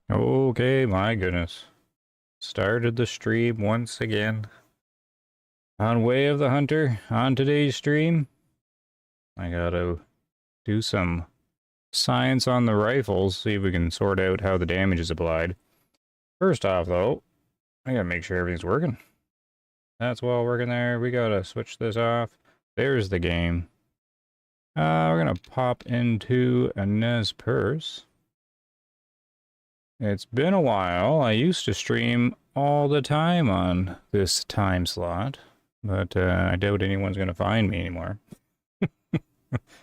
Okay, my goodness. Started the stream once again. On Way of the Hunter, on today's stream, I gotta do some science on the rifles, see if we can sort out how the damage is applied. First off, though, I gotta make sure everything's working. That's well working there. We gotta switch this off. There's the game. We're gonna pop into a Nez purse. It's been a while. I used to stream all the time on this time slot, but I doubt anyone's going to find me anymore.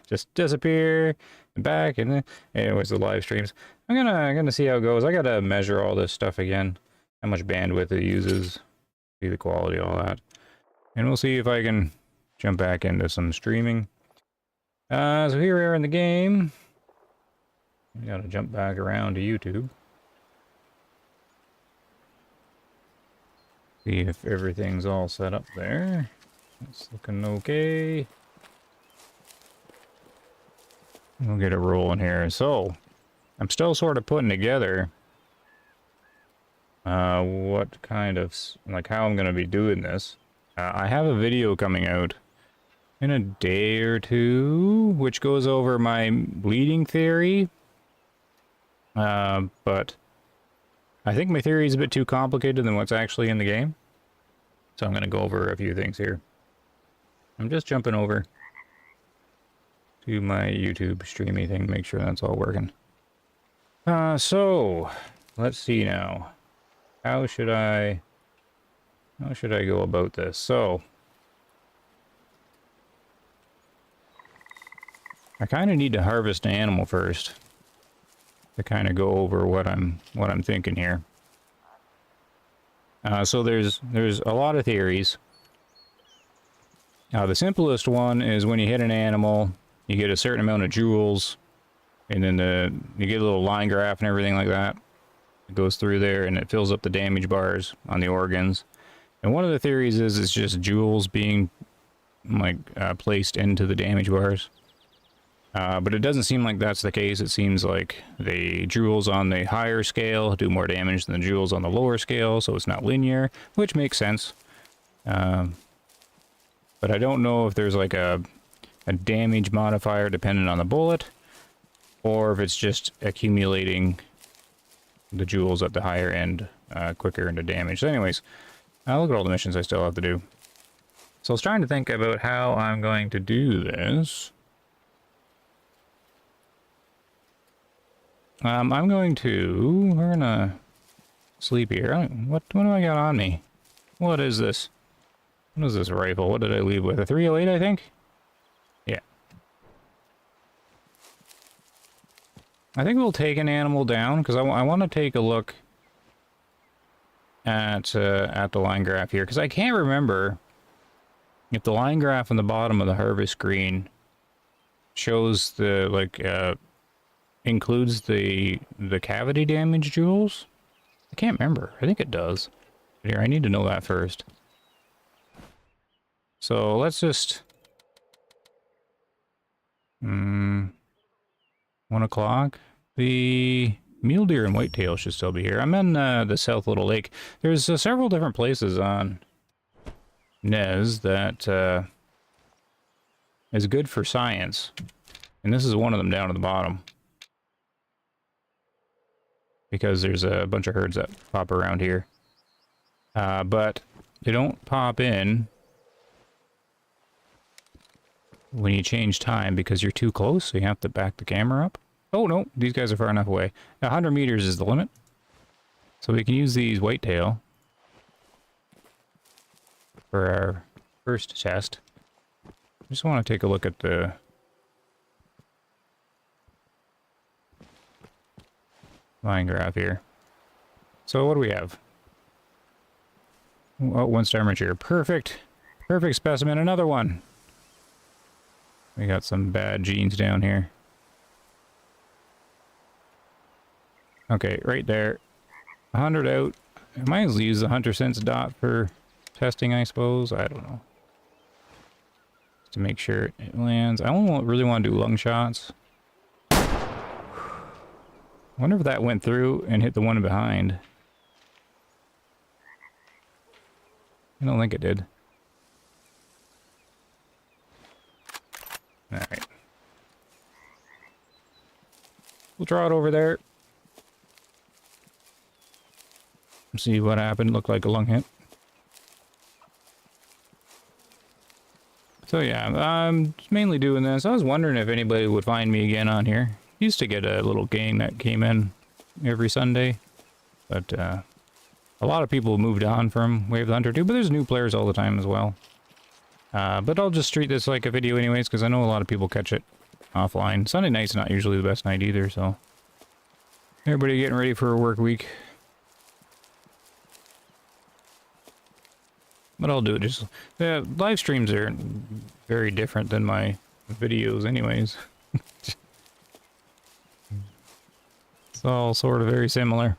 Just disappear, back, and then anyways, the live streams. I'm gonna see how it goes. I gotta measure all this stuff again, how much bandwidth it uses, see the quality, all that, and we'll see if I can jump back into some streaming. So here we are in the game. I gotta jump back around to YouTube. See if everything's all set up there. It's looking okay. We'll get it rolling here. So, I'm still sort of putting together what kind of, like, how I'm going to be doing this. I have a video coming out in a day or two, which goes over my bleeding theory. But I think my theory is a bit too complicated than what's actually in the game. So I'm going to go over a few things here. I'm just jumping over to my YouTube streamy thing, make sure that's all working. So let's see now. How should I go about this? So I kind of need to harvest an animal first to kind of go over what I'm thinking here. So there's a lot of theories. The simplest one is when you hit an animal, you get a certain amount of jewels, and then you get a little line graph and everything like that. It goes through there and it fills up the damage bars on the organs. And one of the theories is it's just jewels being like placed into the damage bars. But it doesn't seem like that's the case. It seems like the jewels on the higher scale do more damage than the jewels on the lower scale, so it's not linear, which makes sense. But I don't know if there's like a damage modifier dependent on the bullet, or if it's just accumulating the jewels at the higher end quicker into damage. So anyways, look at all the missions I still have to do. So I was trying to think about how I'm going to do this. We're gonna sleep here. What do I got on me? What is this? What is this rifle? What did I leave with? A 308, I think? Yeah. I think we'll take an animal down, because I want to take a look at the line graph here, because I can't remember if the line graph on the bottom of the harvest screen shows the, like, includes the cavity damage jewels. I can't remember. I think it does. But here, I need to know that first. So let's just 1 o'clock. The mule deer and whitetail should still be here. I'm in the South Little Lake. There's several different places on Nez that is good for science, and this is one of them down at the bottom. Because there's a bunch of herds that pop around here. But they don't pop in when you change time because you're too close, so you have to back the camera up. Oh no, these guys are far enough away. 100 meters is the limit. So we can use these whitetail for our first test. I just want to take a look at the line graph here. So what do we have? Oh, 1-star mature. Perfect. Perfect specimen. Another one. We got some bad genes down here. Okay, right there. 100 out. I might as well use the Hunter Sense dot for testing, I suppose. I don't know. Just to make sure it lands. I don't really want to do lung shots. I wonder if that went through and hit the one behind. I don't think it did. Alright. We'll draw it over there. See what happened. Looked like a lung hit. So yeah, I'm mainly doing this. I was wondering if anybody would find me again on here. Used to get a little gang that came in every Sunday. But a lot of people moved on from Wave of the Hunter too. But there's new players all the time as well. But I'll just treat this like a video anyways, because I know a lot of people catch it offline. Sunday night's not usually the best night either, so... Everybody getting ready for a work week. But I'll do it just... The live streams are very different than my videos anyways. It's all sort of very similar.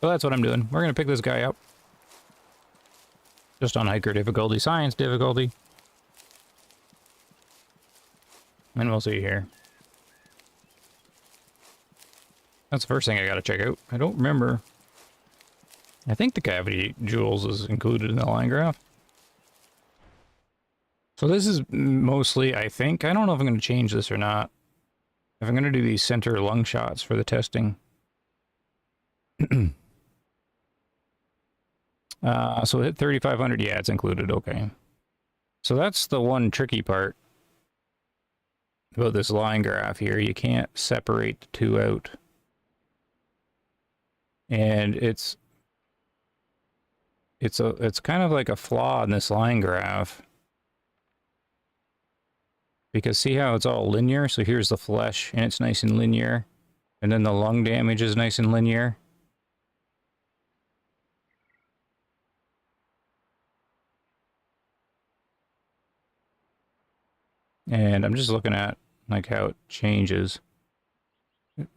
So that's what I'm doing. We're going to pick this guy up. Just on hiker difficulty, science difficulty. And we'll see here. That's the first thing I gotta check out. I don't remember. I think the cavity jewels is included in the line graph. So this is mostly, I think, I don't know if I'm going to change this or not. If I'm going to do these center lung shots for the testing. So hit 3,500. Yeah, it's included. Okay. So that's the one tricky part about this line graph here. You can't separate the two out. And it's kind of like a flaw in this line graph. Because see how it's all linear? So here's the flesh, and it's nice and linear. And then the lung damage is nice and linear. And I'm just looking at like how it changes.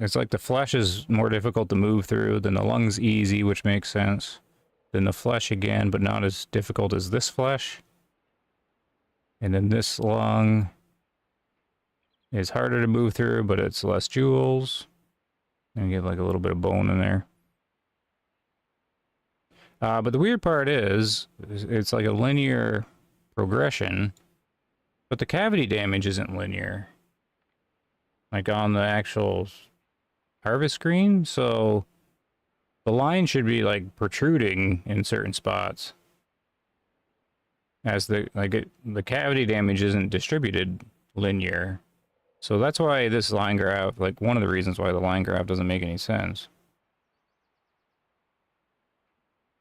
It's like the flesh is more difficult to move through, then the lung's easy, which makes sense. Then the flesh again, but not as difficult as this flesh. And then this lung is harder to move through, but it's less jewels. And you get like a little bit of bone in there. But the weird part is, it's like a linear progression, but the cavity damage isn't linear. Like on the actual harvest screen, so the line should be like protruding in certain spots. As the cavity damage isn't distributed linear. So that's why this line graph, like one of the reasons why the line graph doesn't make any sense.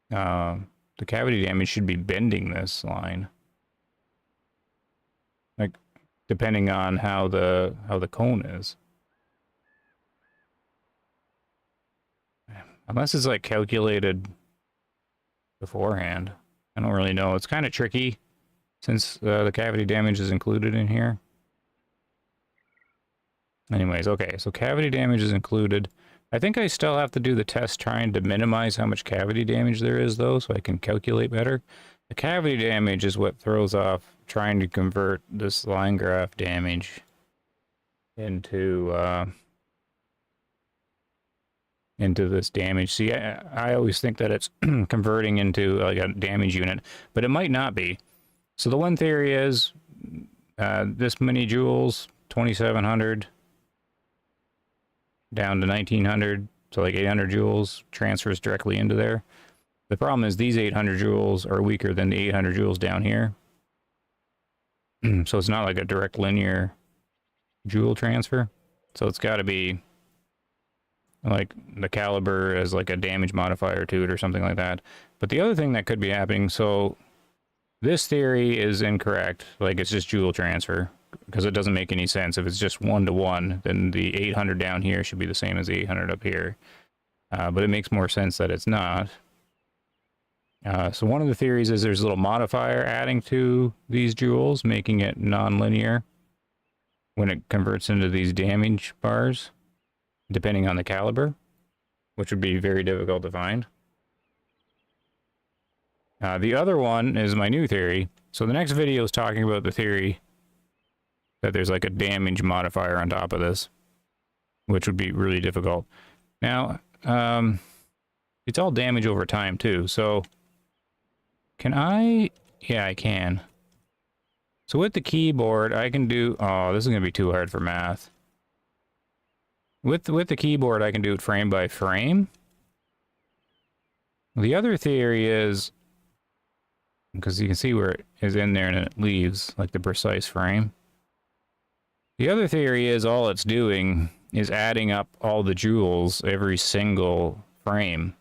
The cavity damage should be bending this line. Like, depending on how the cone is. Unless it's like calculated beforehand. I don't really know. It's kind of tricky since the cavity damage is included in here. Anyways, okay, so cavity damage is included. I think I still have to do the test trying to minimize how much cavity damage there is, though, so I can calculate better. The cavity damage is what throws off trying to convert this line graph damage into this damage. See, I always think that it's converting into like a damage unit, but it might not be. So the one theory is this many joules, 2,700 down to 1,900, so like 800 joules transfers directly into there. The problem is these 800 joules are weaker than the 800 joules down here. So it's not like a direct linear joule transfer. So it's got to be like the caliber as like a damage modifier to it or something like that. But the other thing that could be happening, so this theory is incorrect. Like it's just joule transfer because it doesn't make any sense. If it's just 1-to-1, then the 800 down here should be the same as the 800 up here. But it makes more sense that it's not. So one of the theories is there's a little modifier adding to these joules, making it non-linear when it converts into these damage bars, depending on the caliber, which would be very difficult to find. The other one is my new theory. So the next video is talking about the theory that there's like a damage modifier on top of this. which would be really difficult. Now, it's all damage over time too, so can I? Yeah, I can. So with the keyboard, I can do... Oh, this is going to be too hard for math. With the keyboard, I can do it frame by frame. The other theory is... Because you can see where it is in there and it leaves, like the precise frame. The other theory is all it's doing is adding up all the joules every single frame.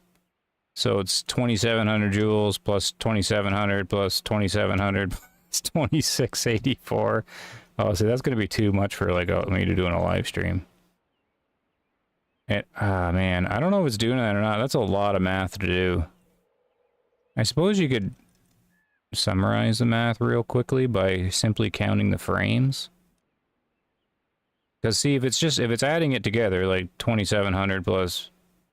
So it's 2,700 joules plus 2,700 plus 2,700 plus 2,684. Oh, so that's going to be too much for like me to do in a live stream. And, man, I don't know if it's doing that or not. That's a lot of math to do. I suppose you could summarize the math real quickly by simply counting the frames. Because see, if it's adding it together, like 2,700 plus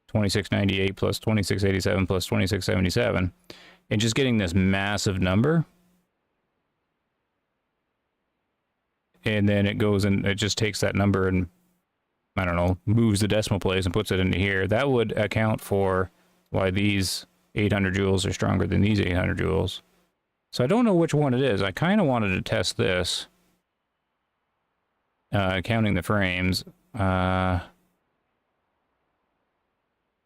2,698 plus 2,687 plus 2,677, and just getting this massive number, and then it goes and it just takes that number and, I don't know, moves the decimal place and puts it into here, that would account for why these 800 joules are stronger than these 800 joules. So I don't know which one it is. I kind of wanted to test this. Counting the frames. I'd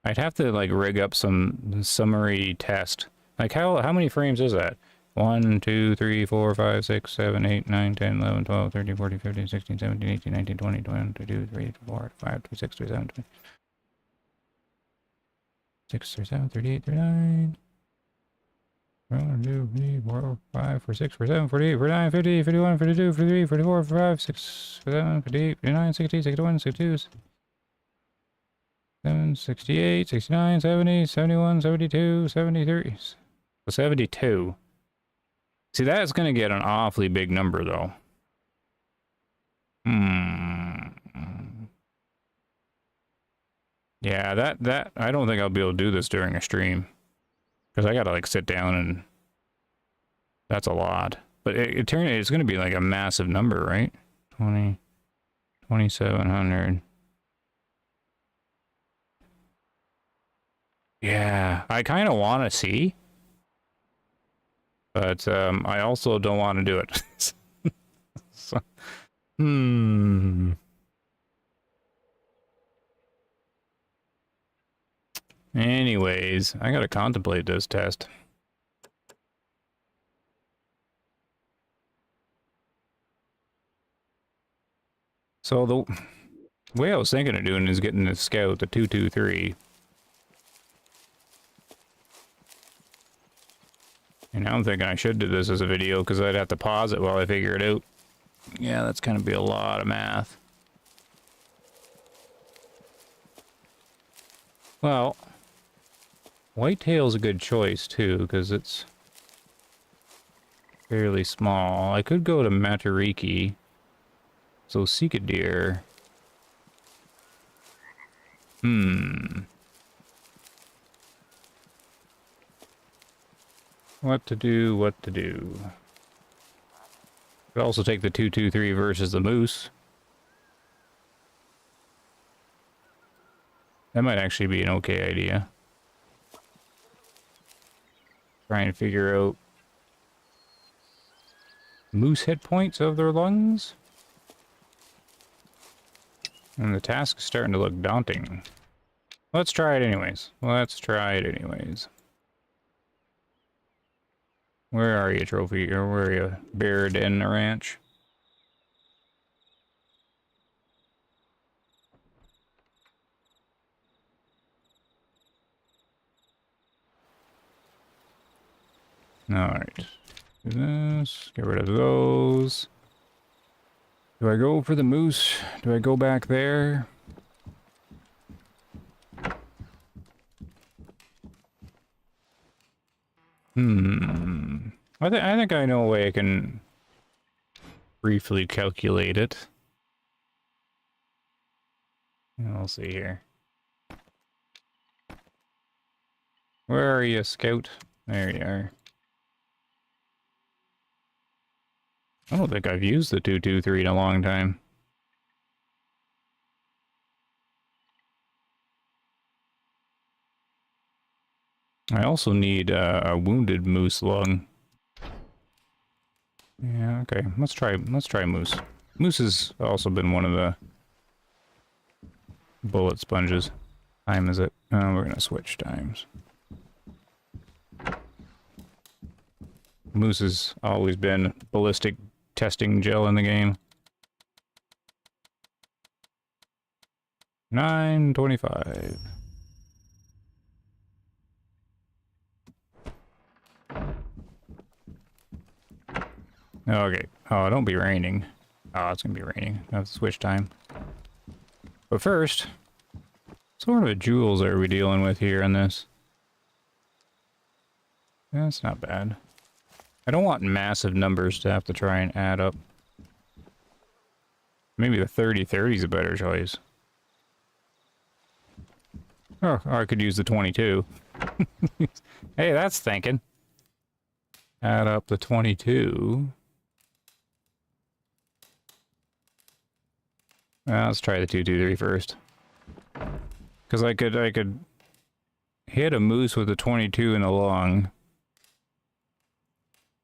have to like rig up some summary test. Like how many frames is that? 1, 2, 3, 4, 5, 6, 7, 8, 9, 10, 11, 12, 13, 14, 15, 16, 17, 18, 19, 20, 21, 22, 23, 24, 25, 26, 27, 26, 37, 38, 39. 1, 2, 3, 4, 5, 46, 47, 48, 49, 50, 51, 52, 53, 54, 55, 6, 57, 58, 59, 60, 61, 62, 7, 68, 69, 70, 71, 72, 73. 72. See, that's going to get an awfully big number, though. Yeah, that I don't think I'll be able to do this during a stream. Because I gotta like sit down and that's a lot. But it's going to be like a massive number, right? 2,700. Yeah, I kind of want to see. But I also don't want to do it. So, Anyways, I gotta contemplate this test. So the way I was thinking of doing is getting the scout, the 223. And now I'm thinking I should do this as a video because I'd have to pause it while I figure it out. Yeah, that's gonna be a lot of math. Well, whitetail's a good choice too, because it's fairly small. I could go to Matariki. So seek a deer. What to do, what to do. Could also take the 223 versus the moose. That might actually be an okay idea. Try and figure out moose hit points of their lungs. And the task is starting to look daunting. Let's try it anyways. Let's try it anyways. Where are you, trophy? Or where are you? Buried in the ranch? Alright. Do this. Get rid of those. Do I go for the moose? Do I go back there? I think I know a way I can briefly calculate it. I'll see here. Where are you, Scout? There you are. I don't think I've used the 223 in a long time. I also need a wounded moose lung. Yeah, okay. Let's try moose. Moose has also been one of the bullet sponges. Time is it? We're gonna switch times. Moose has always been ballistic testing gel in the game. 9:25. Okay. Oh, don't be raining. Oh, it's gonna be raining. I have to switch time. But first, what sort of jewels are we dealing with here in this? That's not bad. I don't want massive numbers to have to try and add up. Maybe the 30/30 is a better choice. Oh, or I could use the 22. Hey, that's thinking. Add up the 22. Let's try the 223 first. Because I could hit a moose with a 22 in the lung.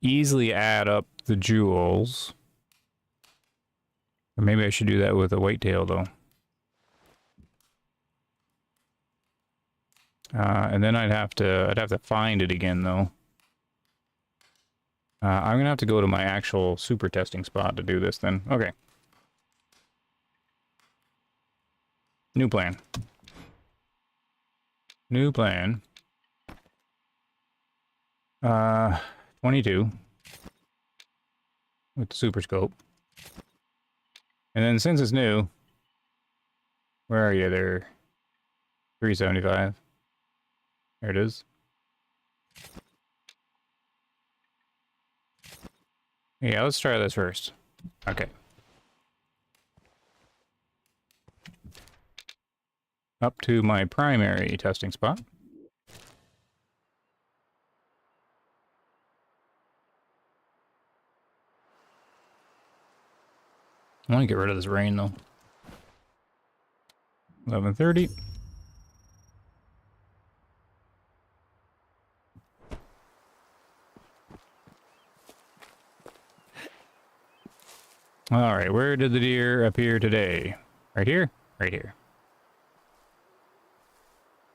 Easily add up the jewels. Or maybe I should do that with a whitetail though. And then I'd have to find it again though. I'm gonna have to go to my actual super testing spot to do this then. Okay. New plan. New plan. 22. With the super scope. And then since it's new, where are you there? 375. There it is. Yeah, let's try this first. Okay. Up to my primary testing spot. I want to get rid of this rain though. 11:30. All right, where did the deer appear today? Right here? Right here.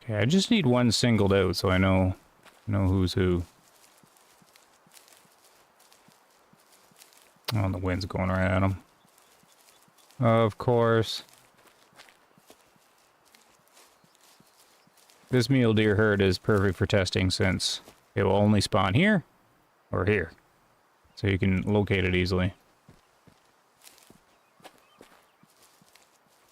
Okay, I just need one singled out so I know who's who. Oh, the wind's going right at him. Of course. This mule deer herd is perfect for testing since it will only spawn here or here. So you can locate it easily.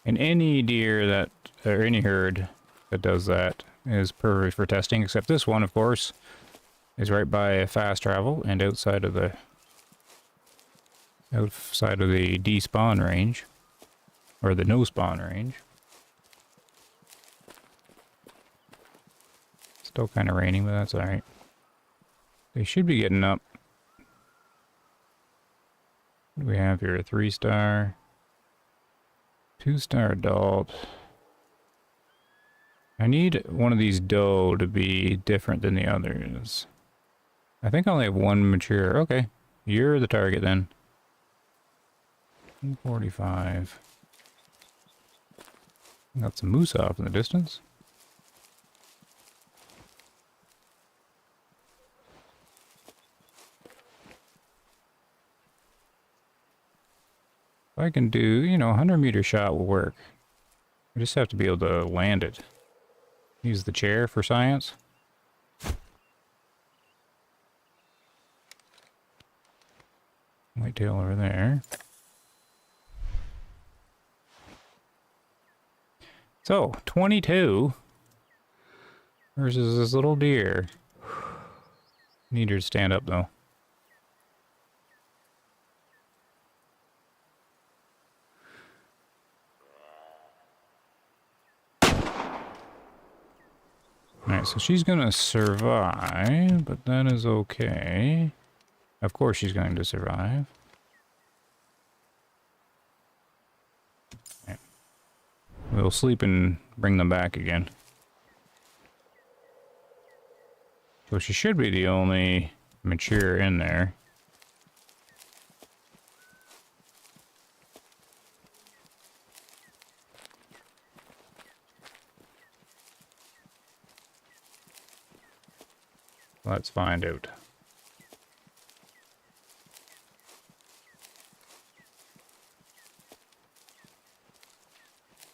And any deer that, or any herd that does that is perfect for testing, except this one, of course, is right by fast travel and outside of the despawn range, or the no spawn range. Still kind of raining, but that's alright. They should be getting up. What do we have here? A 3-star. 2-star adult. I need one of these doe to be different than the others. I think I only have one mature. Okay. You're the target then. 145. Got some moose off in the distance. If I can do, you know, 100-meter shot will work. I just have to be able to land it. Use the chair for science. Whitetail over there. So, 22 versus this little deer. Need her to stand up though. Alright, so she's gonna survive, but that is okay. Of course she's going to survive. Okay. We'll sleep and bring them back again. So she should be the only mature in there. Let's find out.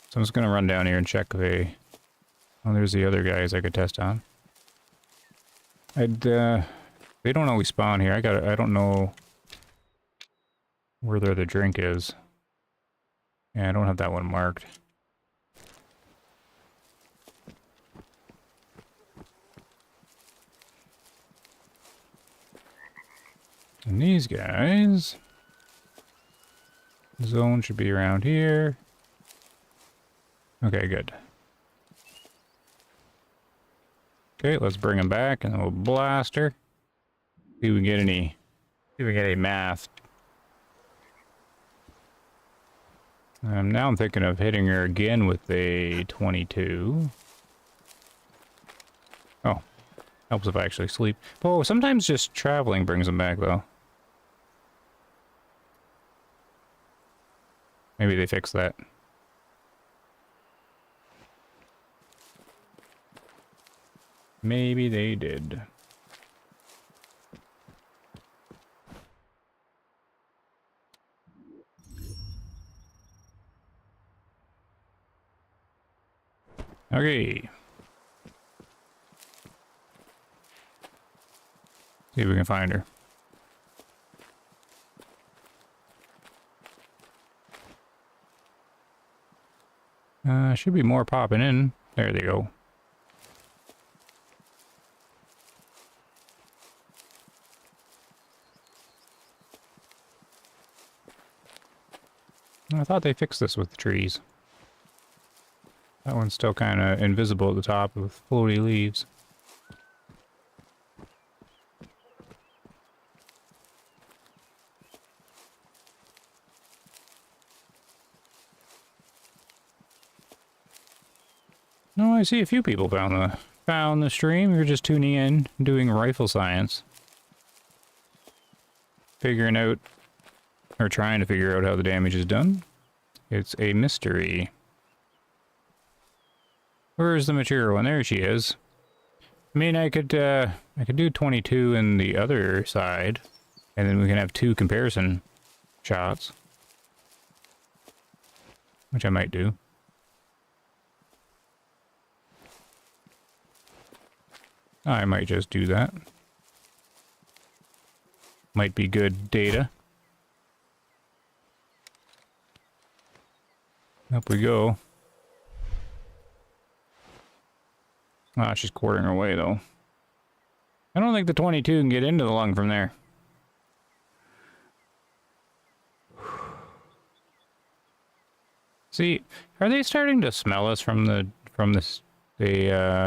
So I'm just gonna run down here and check the... Oh, there's the other guys I could test on. They don't always spawn here. I don't know where their other drink is. Yeah, I don't have that one marked. And these guys... Zone should be around here. Okay, good. Okay, let's bring him back and then we'll blast her. See if we get any... See if we get any math. Now I'm thinking of hitting her again with a 22. Oh, helps if I actually sleep. Oh, sometimes just traveling brings them back, though. Maybe they fixed that. Maybe they did. Okay. See if we can find her. Should be more popping in. There they go. I thought they fixed this with the trees. That one's still kind of invisible at the top with floaty leaves. No, I see a few people found the stream. You're just tuning in, doing rifle science. Figuring out, or trying to figure out how the damage is done. It's a mystery. Where's the mature one? There she is. I mean, I could do 22 in the other side, and then we can have 2 comparison shots. Which I might do. I might just do that. Might be good data. Up we go. Ah, she's quartering her way, though. I don't think the 22 can get into the lung from there. See, are they starting to smell us from the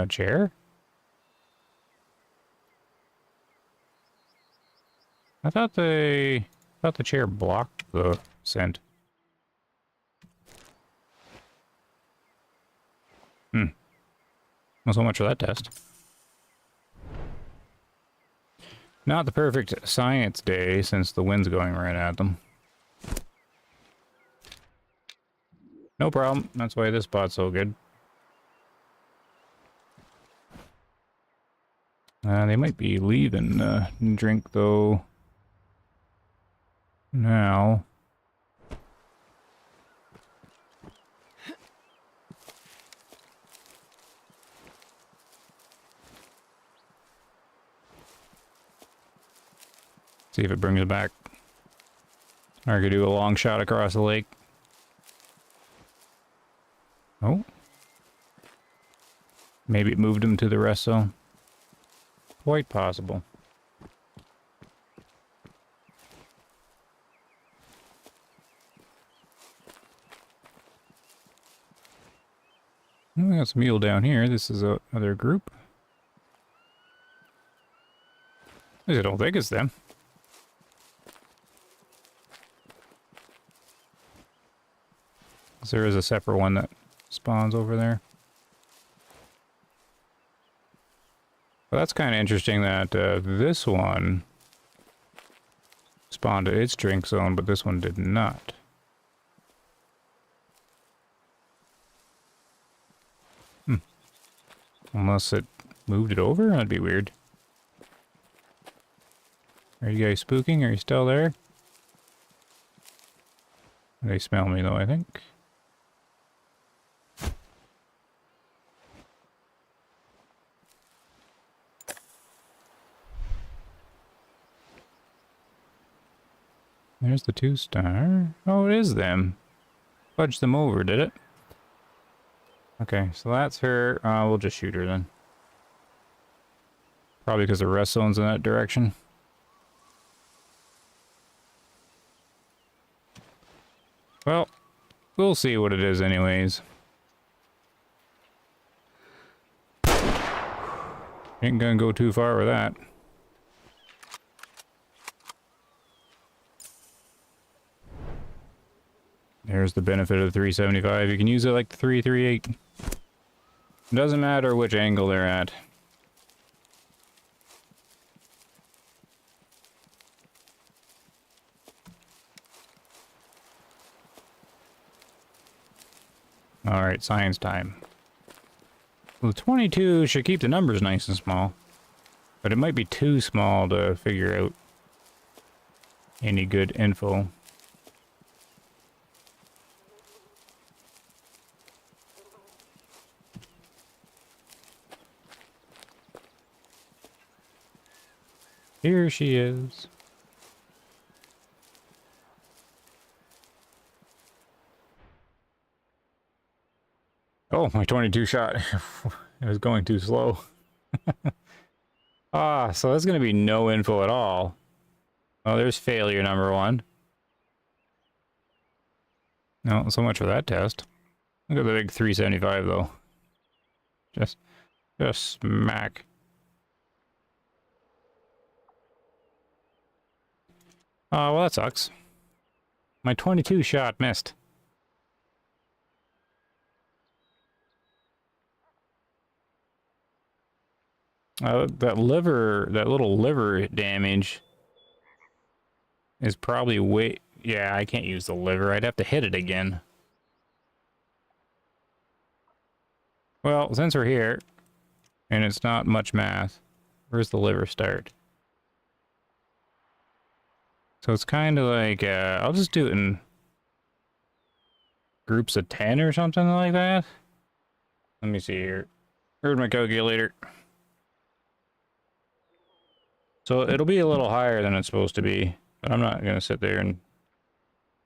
chair? I thought the chair blocked the scent. Not so much for that test. Not the perfect science day since the wind's going right at them. No problem. That's why this spot's so good. They might be leaving drink though. Now. See if it brings it back. Or I could do a long shot across the lake. Oh. Maybe it moved him to the rest zone. Quite possible. We got some mule down here. This is another group. I don't think it's them. There is a separate one that spawns over there. Well, that's kind of interesting that this one spawned at its drink zone, but this one did not. Unless it moved it over? That'd be weird. Are you guys spooking? Are you still there? They smell me though, I think. There's the 2-star. Oh, it is them. Fudged them over, did it? Okay, so that's her. We'll just shoot her then. Probably because the rest zone's in that direction. Well, we'll see what it is anyways. Ain't gonna go too far with that. There's the benefit of the 375. You can use it like the 338. Doesn't matter which angle they're at. Alright, science time. Well, the 22 should keep the numbers nice and small. But it might be too small to figure out any good info. Here she is. Oh, my 22 shot. It was going too slow. So that's going to be no info at all. Oh, there's failure number 1. No, so much for that test. Look at the big 375 though. Just smack. Oh, well that sucks. My 22 shot missed. That little liver damage is probably way... Yeah, I can't use the liver. I'd have to hit it again. Well, since we're here, and it's not much math, where's the liver start? So it's kind of like, I'll just do it in groups of 10 or something like that. Let me see here. Where's my calculator? So it'll be a little higher than it's supposed to be, but I'm not going to sit there and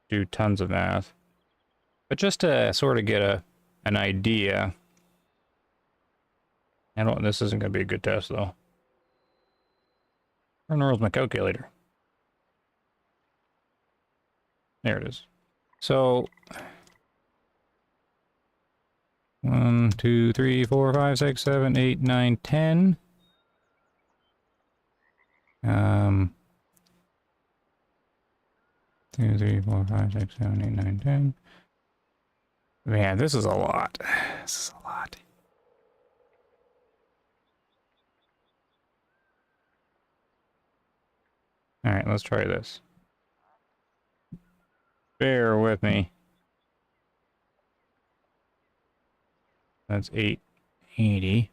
do tons of math. But just to sort of get an idea. This isn't going to be a good test though. Where in the world's my calculator? There it is. So 1, 2, 3, 4, 5, 6, 7, 8, 9, 10. 2, 3, 4, 5, 6, 7, 8, 9, 10. Man, this is a lot. This is a lot. Alright, let's try this. Bear with me. That's 880.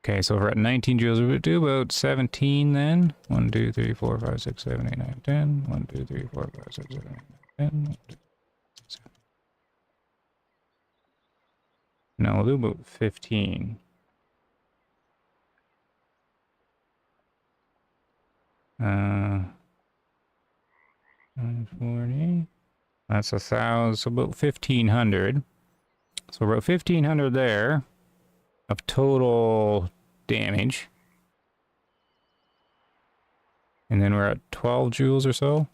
Okay, so we're at 19 joules. We'll do about 17 then. 1, 2, 3, 4, 5, 6, 7, 8, 9, 10. 1, 2, 3, 4, 5, 6, 7, 8, 9, 10. 1, 2, 3, 7. No, we'll do about 15. Uh, 940. That's 1,000, so about 1,500. So we're at 1,500 there of total damage. And then we're at 12 joules or so.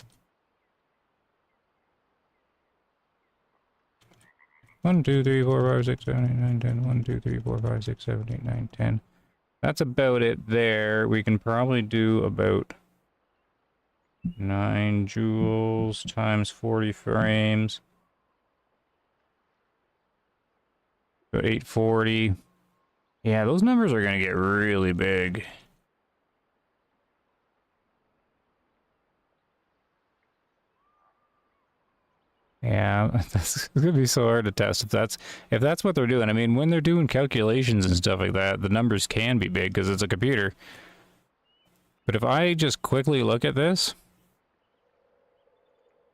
1, 2, 3, 4, 5, 6, 7, 8, 9, 10. 1, 2, 3, 4, 5, 6, 7, 8, 9, 10. That's about it there. We can probably do about 9 joules times 40 frames. So 840. Yeah, those numbers are going to get really big. Yeah, it's gonna be so hard to test if that's what they're doing. I mean, when they're doing calculations and stuff like that, the numbers can be big because it's a computer. But if I just quickly look at this,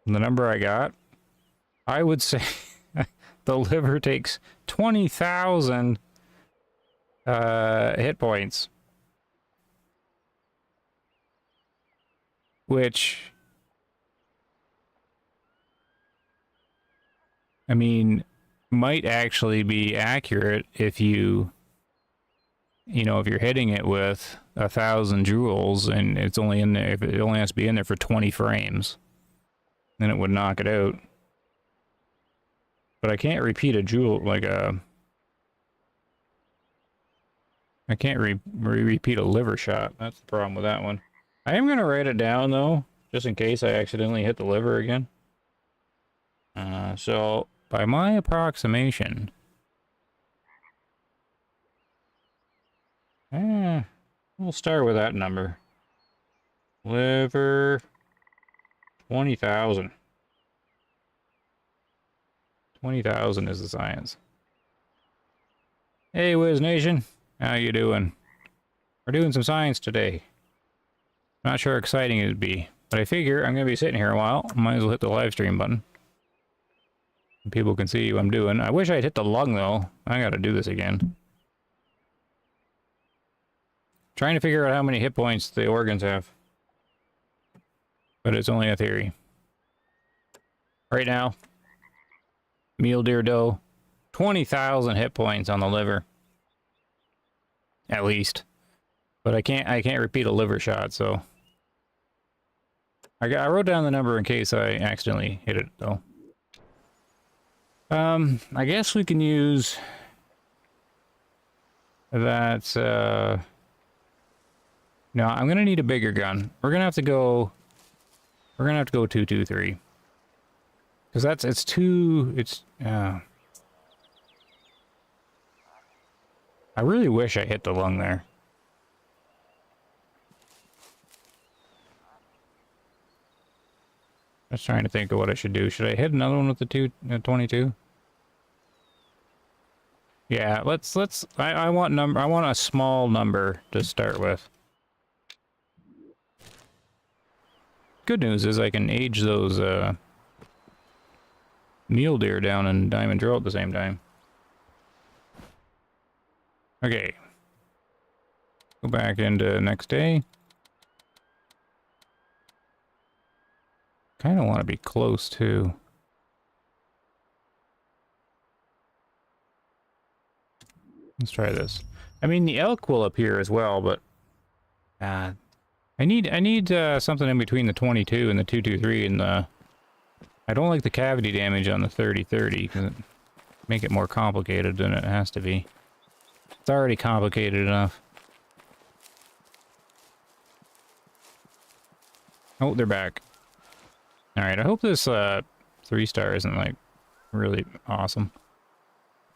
the number I got, I would say the liver takes 20,000 hit points, which, I mean, might actually be accurate if if you're hitting it with 1,000 joules and it's only in there, if it only has to be in there for 20 frames, then it would knock it out. But I can't repeat a joule, I can't repeat a liver shot. That's the problem with that one. I am going to write it down, though, just in case I accidentally hit the liver again. So, by my approximation... we'll start with that number. Liver... 20,000. 20,000 is the science. Hey, Wiz Nation. How you doing? We're doing some science today. Not sure how exciting it would be, but I figure I'm going to be sitting here a while. Might as well hit the live stream button. People can see what I'm doing. I wish I'd hit the lung, though. I got to do this again. Trying to figure out how many hit points the organs have. But it's only a theory. Right now, meal deer doe, 20,000 hit points on the liver. At least. But I can't repeat a liver shot, so... I wrote down the number in case I accidentally hit it, though. I guess we can use... that, No, I'm gonna need a bigger gun. We're gonna have to go 223. Because it's too... I really wish I hit the lung there. I was trying to think of what I should do. Should I hit another one with the 22? Yeah, I want a small number to start with. Good news is I can age those mule deer down and diamond drill at the same time. Okay. Go back into next day. Kind of want to be close to... Let's try this. I mean, the elk will appear as well, but... I need something in between the 22 and the 223 and the... I don't like the cavity damage on the 30-30, because it make it more complicated than it has to be. It's already complicated enough. Oh, they're back. Alright, I hope this 3-star isn't, like, really awesome.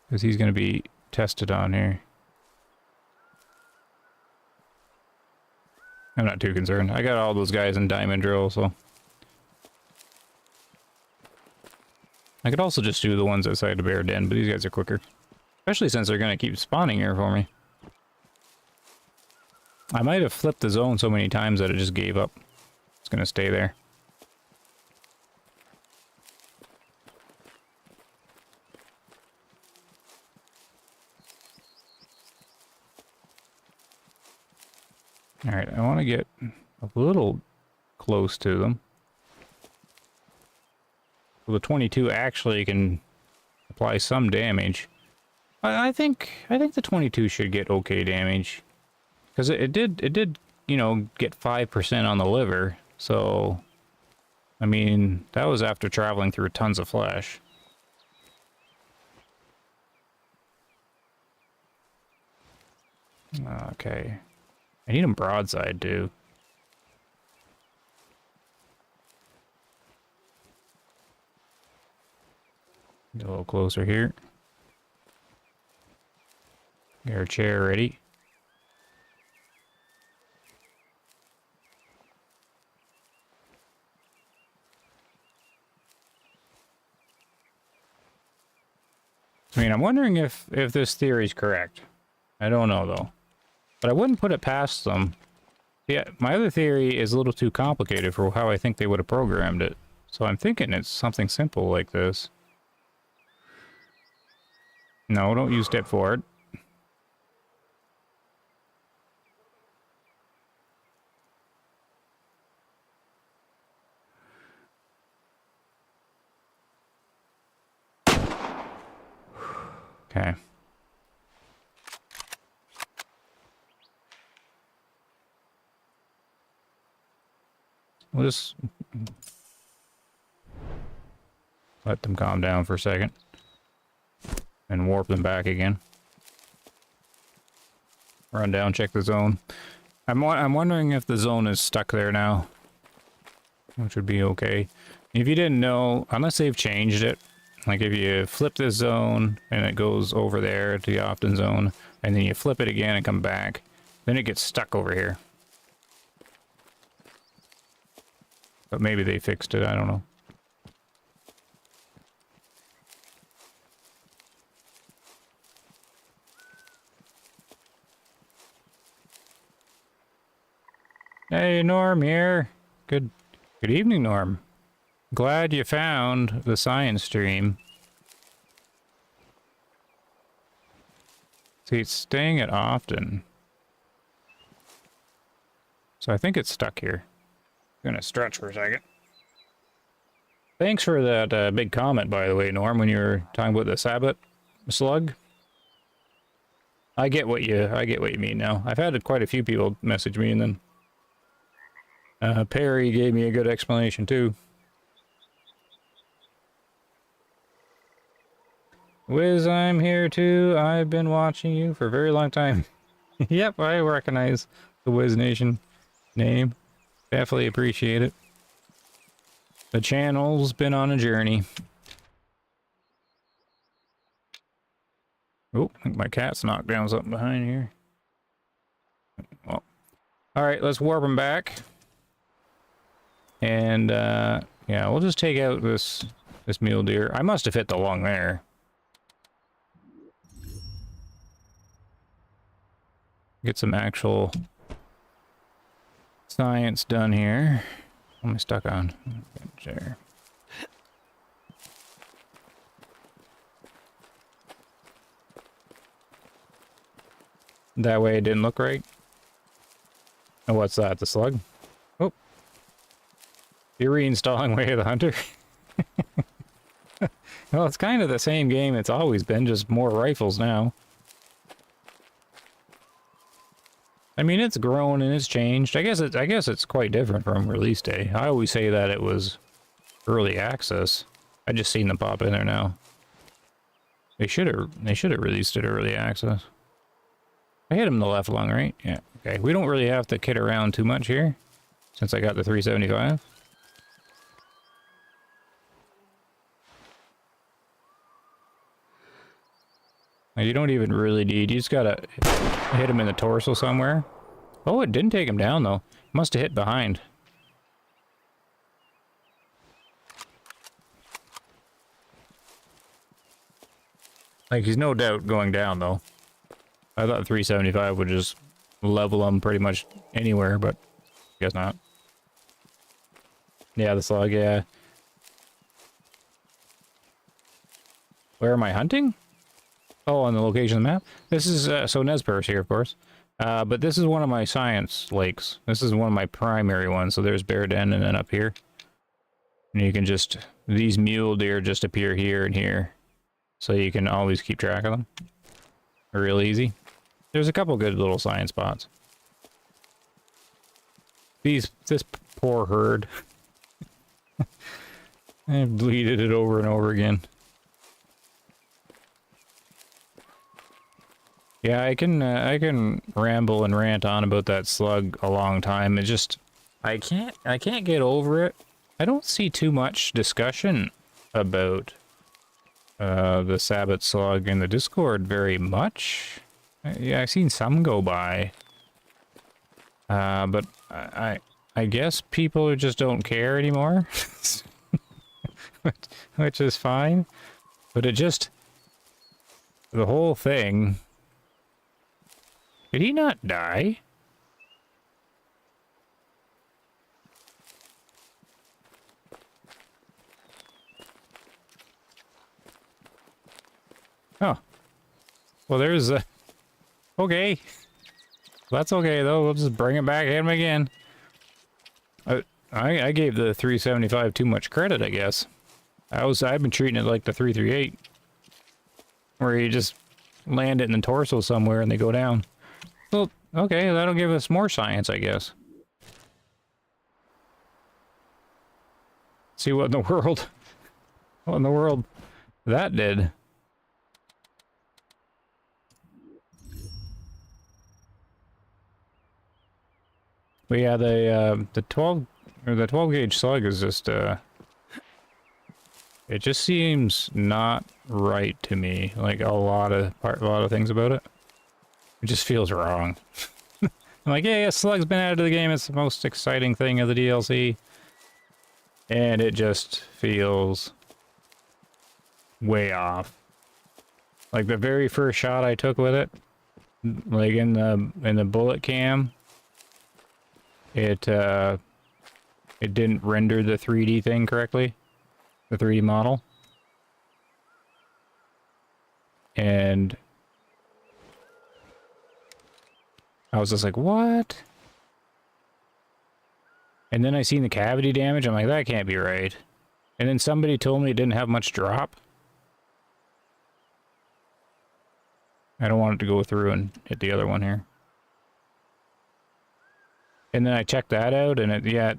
Because he's going to be tested on here. I'm not too concerned. I got all those guys in diamond drill, so... I could also just do the ones outside the bear den, but these guys are quicker. Especially since they're going to keep spawning here for me. I might have flipped the zone so many times that it just gave up. It's going to stay there. Alright, I want to get a little close to them. So the 22 actually can apply some damage. I think the 22 should get okay damage. Because it did, you know, get 5% on the liver. So, I mean, that was after traveling through tons of flesh. Okay. I need them broadside, too. Get a little closer here. Get our chair ready. I mean, I'm wondering if this theory is correct. I don't know, though. But I wouldn't put it past them. Yeah, my other theory is a little too complicated for how I think they would have programmed it. So I'm thinking it's something simple like this. No, don't use step forward. Okay. We'll just let them calm down for a second and warp them back again. Run down, check the zone. I'm wondering if the zone is stuck there now, which would be okay. If you didn't know, unless they've changed it, like if you flip this zone and it goes over there to the opt-in zone, and then you flip it again and come back, then it gets stuck over here. But maybe they fixed it, I don't know. Hey, Norm here. Good evening, Norm. Glad you found the science stream. See, it's staying at often. So I think it's stuck here. I'm gonna stretch for a second. Thanks for that big comment, by the way, Norm, when you were talking about the Sabbath slug. I get what you mean now. I've had quite a few people message me, and then Perry gave me a good explanation too. Wiz, I'm here too. I've been watching you for a very long time. Yep, I recognize the Wiz Nation name. Definitely appreciate it. The channel's been on a journey. Oh, I think my cat's knocked down something behind here. Well, all right, let's warp them back. And yeah, we'll just take out this mule deer. I must have hit the lung there. Get some actual science done here. What am I stuck on? There. That way it didn't look right. Oh, what's that? The slug? Oh. You're reinstalling Way of the Hunter? Well, it's kind of the same game it's always been, just more rifles now. I mean, it's grown and it's changed. I guess it's quite different from release day. I always say that it was early access. I just seen them pop in there now. They should have released it early access. I hit him in the left lung, right? Yeah. Okay. We don't really have to kid around too much here, since I got the 375. You don't even really need, you just gotta hit him in the torso somewhere. Oh, it didn't take him down though. Must have hit behind. Like, he's no doubt going down though. I thought 375 would just level him pretty much anywhere, but I guess not. Yeah, the slug, yeah. Where am I hunting? Oh, on the location of the map? This is, so Nezper's here, of course. But this is one of my science lakes. This is one of my primary ones. So there's Bear Den and then up here. And you can just, these mule deer just appear here and here. So you can always keep track of them. Real easy. There's a couple good little science spots. This poor herd. I've bleeded it over and over again. Yeah, I can ramble and rant on about that slug a long time. It just, I can't get over it. I don't see too much discussion about the Sabbath slug in the Discord very much. Yeah, I've seen some go by. But I guess people just don't care anymore. Which is fine. But it just... The whole thing... Did he not die? Oh. Well, there's a... Okay. That's okay, though. We'll just bring it back at him again. I gave the 375 too much credit, I guess. I've been treating it like the 338. Where you just land it in the torso somewhere and they go down. Well, okay, that'll give us more science, I guess. See what in the world... What in the world that did. But yeah, the 12 gauge slug is just it just seems not right to me. Like a lot of things about it. It just feels wrong. I'm like, yeah, slug's been added to the game. It's the most exciting thing of the DLC, and it just feels way off. Like the very first shot I took with it, like in the bullet cam. It didn't render the 3D thing correctly, the 3D model. And I was just like, what? And then I seen the cavity damage, I'm like, that can't be right. And then somebody told me it didn't have much drop. I don't want it to go through and hit the other one here. And then I checked that out, and it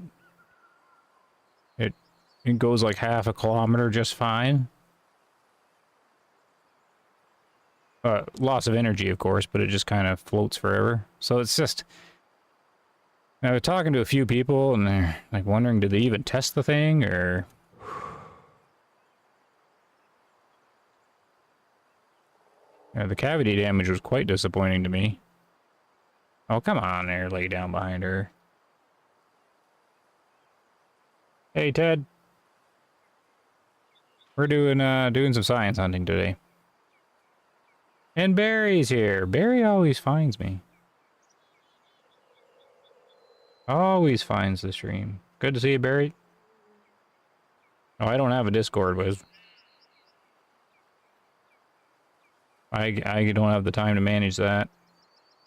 goes like half a kilometer just fine. Loss of energy, of course, but it just kind of floats forever. So it's just... I was talking to a few people, and they're like wondering, did they even test the thing, or... Yeah, the cavity damage was quite disappointing to me. Oh, come on there, lay down behind her. Hey, Ted. We're doing some science hunting today. And Barry's here. Barry always finds me. Always finds the stream. Good to see you, Barry. Oh, I don't have a Discord, but I don't have the time to manage that.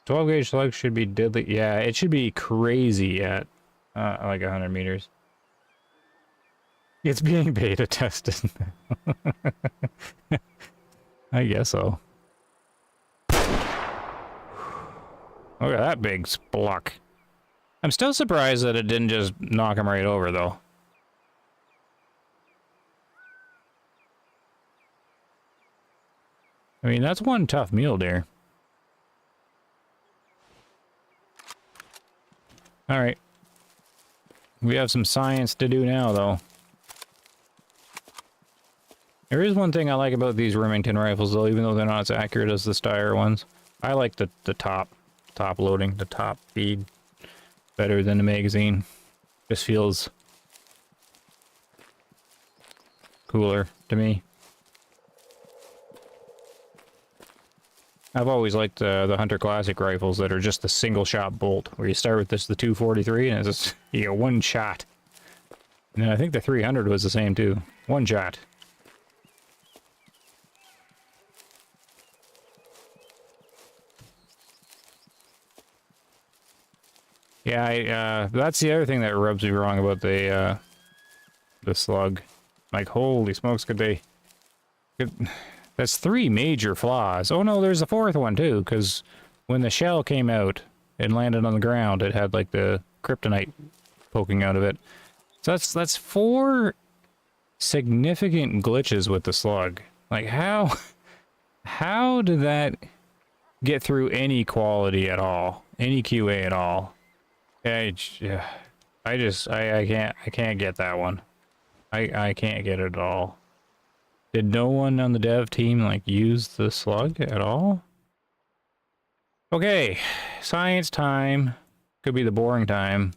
12 gauge slug should be deadly. Yeah, it should be crazy at like 100 meters. It's being beta tested. I guess so. Look at that big spluck. I'm still surprised that it didn't just knock him right over, though. I mean, that's one tough mule deer. Alright. We have some science to do now, though. There is one thing I like about these Remington rifles, though, even though they're not as accurate as the Steyr ones. I like the top loading, the top feed, better than the magazine. Just feels cooler to me. I've always liked the Hunter Classic rifles that are just a single shot bolt, where you start with the 243 and it's just, you get one shot. And I think the 300 was the same too. One shot. Yeah, that's the other thing that rubs me wrong about the slug. Like, holy smokes, that's 3 major flaws. Oh no, there's a 4th one too, because when the shell came out and landed on the ground, it had like the kryptonite poking out of it. So that's 4 significant glitches with the slug. Like, how did that get through any quality at all? Any QA at all? I can't get that one. I can't get it at all. Did no one on the dev team, like, use the slug at all? Okay, science time. Could be the boring time.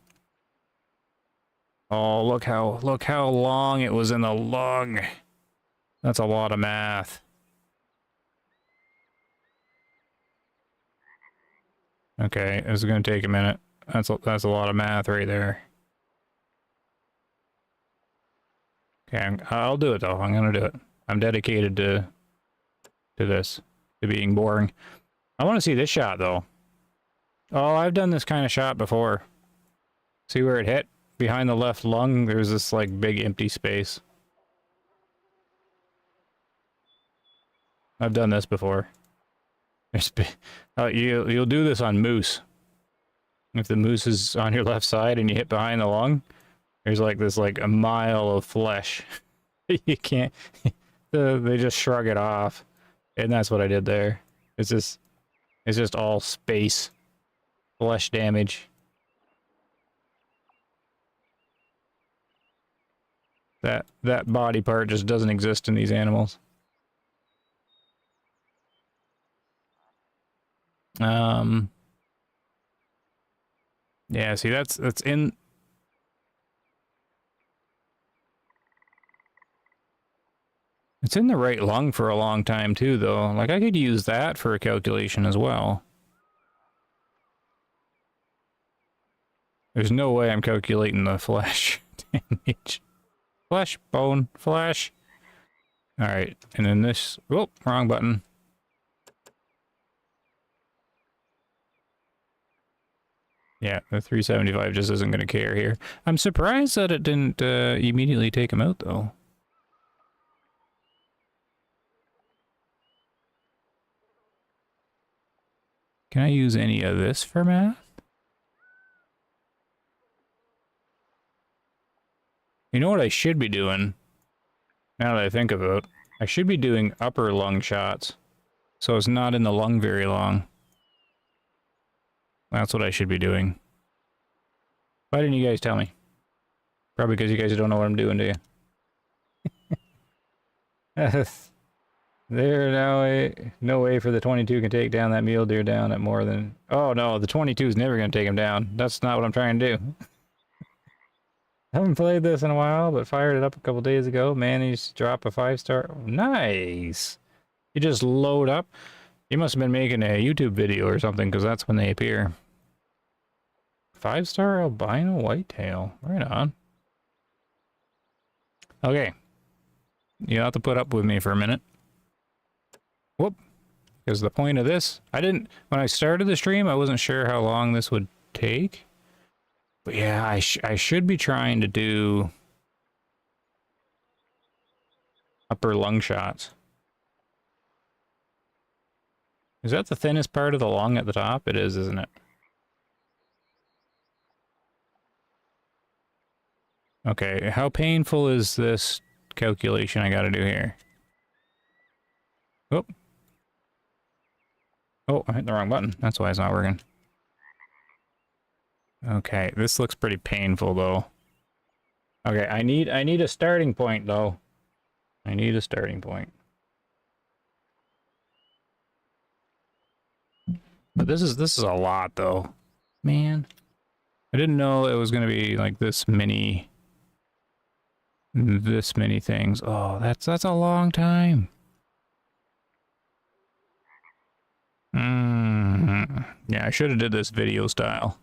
Oh, look how long it was in the lung. That's a lot of math. Okay, this is gonna take a minute. That's a lot of math right there. Okay, I'll do it though. I'm gonna do it. I'm dedicated to this, to being boring. I want to see this shot though. Oh, I've done this kind of shot before. See where it hit? Behind the left lung, there's this like big empty space. I've done this before. You'll do this on moose. If the moose is on your left side and you hit behind the lung, there's like this like a mile of flesh. You can't. They just shrug it off, and that's what I did there. It's just all space, flesh damage. That body part just doesn't exist in these animals. Yeah, see that's in. It's in the right lung for a long time too, though. Like I could use that for a calculation as well. There's no way I'm calculating the flesh damage. Flesh, bone, flesh. Alright, and then this... Oh, wrong button. Yeah, the 375 just isn't going to care here. I'm surprised that it didn't immediately take him out, though. Can I use any of this for math? You know what I should be doing? Now that I think of it, I should be doing upper lung shots. So it's not in the lung very long. That's what I should be doing. Why didn't you guys tell me? Probably because you guys don't know what I'm doing, do you? No way for the 22 can take down that mule deer down at more than... Oh no, the 22 is never going to take him down. That's not what I'm trying to do. Haven't played this in a while, but fired it up a couple days ago. Managed to drop a 5-star. Nice! You just load up. You must have been making a YouTube video or something, because that's when they appear. 5-star albino whitetail. Right on. Okay. You have to put up with me for a minute. Whoop. Because the point of this... when I started the stream, I wasn't sure how long this would take. But yeah, I should be trying to do upper lung shots. Is that the thinnest part of the lung at the top? It is, isn't it? Okay, how painful is this calculation I gotta do here? Oh. Oh, I hit the wrong button. That's why it's not working. Okay, this looks pretty painful though. Okay, I need a starting point though. I need a starting point. But this is a lot though. Man. I didn't know it was gonna be like this many things. Oh, that's a long time. Yeah, I should have did this video style.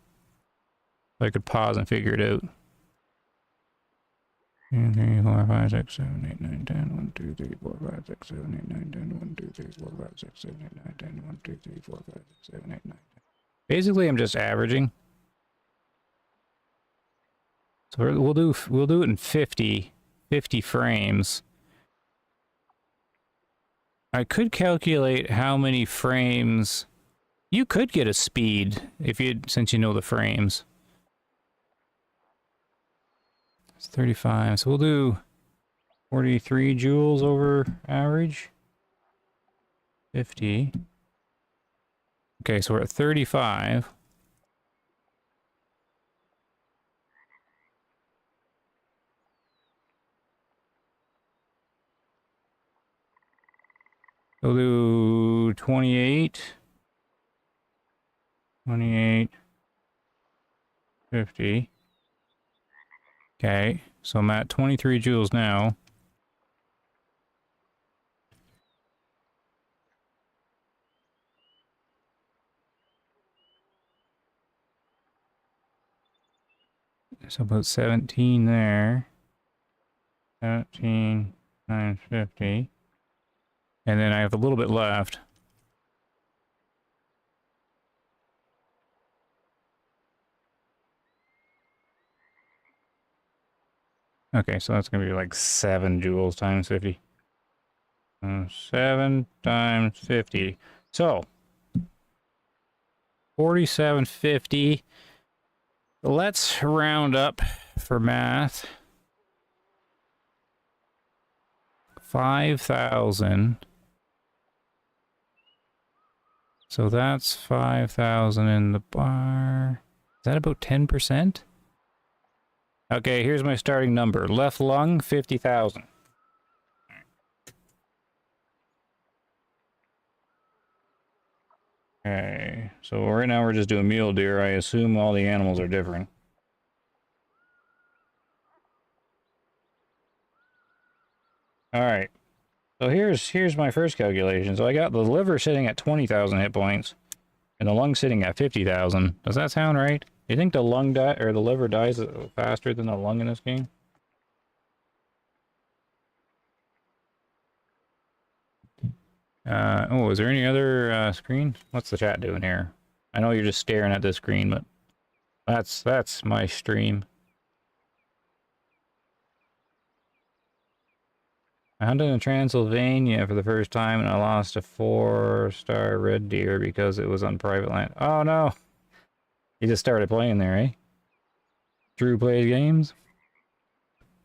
I could pause and figure it out. 1, 2, 3, 4, 5, 6, 7, 8, 9, 10. 1, 2, 3, 4, 5, 6, 7, 8, 9, 10. 1, 2, 3, 4, 5, 6, 7, 8, 9, 10. 1, 2, 3, 4, 5, 6, 7, 8, 9, 10. Basically, I'm just averaging. So we'll do it in 50 frames. I could calculate how many frames. You could get a speed since you know the frames. It's 35, so we'll do 43 joules over average. 50. Okay, so we're at 35. We'll do 28. 28, 50. Okay, so I'm at 23 joules now. So about 17 there. 17, 950. And then I have a little bit left. Okay, so that's going to be like 7 joules times 50. 7 times 50. So, 4750. Let's round up for math. 5,000. So that's 5,000 in the bar. Is that about 10%? Okay, here's my starting number. Left lung, 50,000. Okay, so right now we're just doing mule deer. I assume all the animals are different. Alright, so here's my first calculation. So I got the liver sitting at 20,000 hit points, and the lung sitting at 50,000. Does that sound right? Do you think the lung or the liver dies faster than the lung in this game? Oh, is there any other screen? What's the chat doing here? I know you're just staring at this screen, but that's my stream. I hunted in Transylvania for the first time, and I lost a 4-star red deer because it was on private land. Oh no! You just started playing there, eh? Drew plays games?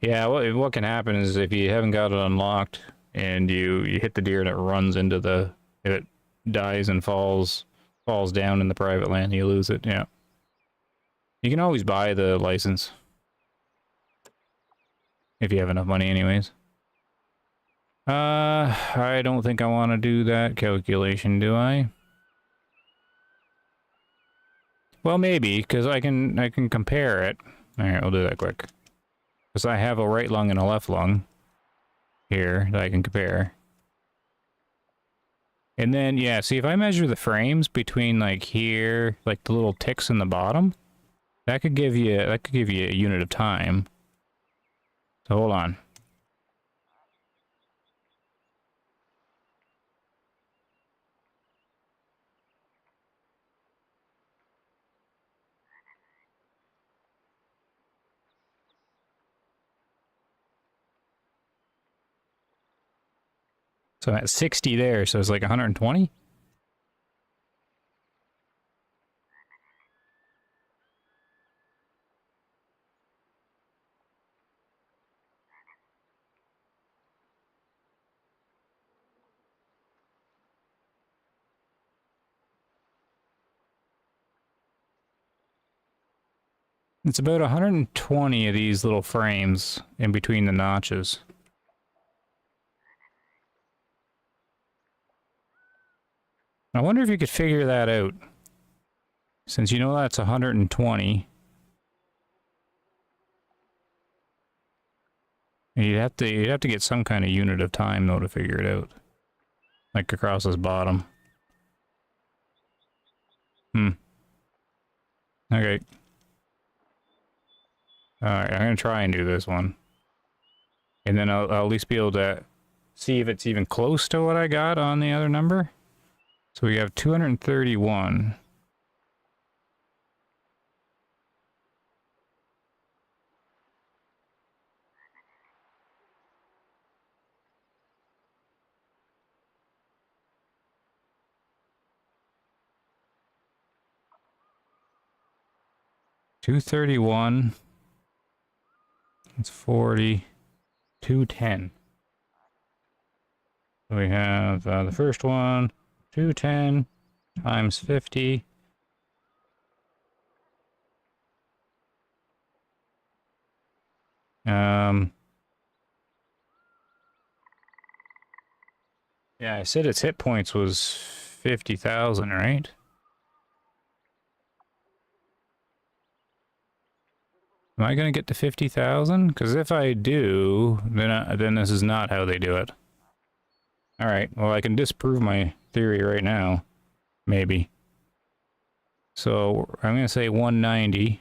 Yeah, what can happen is if you haven't got it unlocked and you hit the deer and it runs into the... If it dies and falls down in the private land, you lose it, yeah. You can always buy the license. If you have enough money anyways. I don't think I want to do that calculation, do I? Well, maybe, because I can compare it. Alright, we'll do that quick. Because I have a right lung and a left lung here that I can compare. And then, yeah, see, if I measure the frames between, like, here, like the little ticks in the bottom, that could give you a unit of time. So hold on. So I'm at 60 there, so it's like 120? It's about 120 of these little frames in between the notches. I wonder if you could figure that out. Since you know that's 120. You'd have to get some kind of unit of time though to figure it out. Like across this bottom. Okay. Alright, I'm gonna try and do this one. And then I'll at least be able to see if it's even close to what I got on the other number. So we have 231. $231. It's 40. 210. So we have the first one, 210 times 50. Yeah, I said its hit points was 50,000, right? Am I going to get to 50,000? Because if I do, then this is not how they do it. All right, well, I can disprove my theory right now. Maybe. So I'm going to say 190.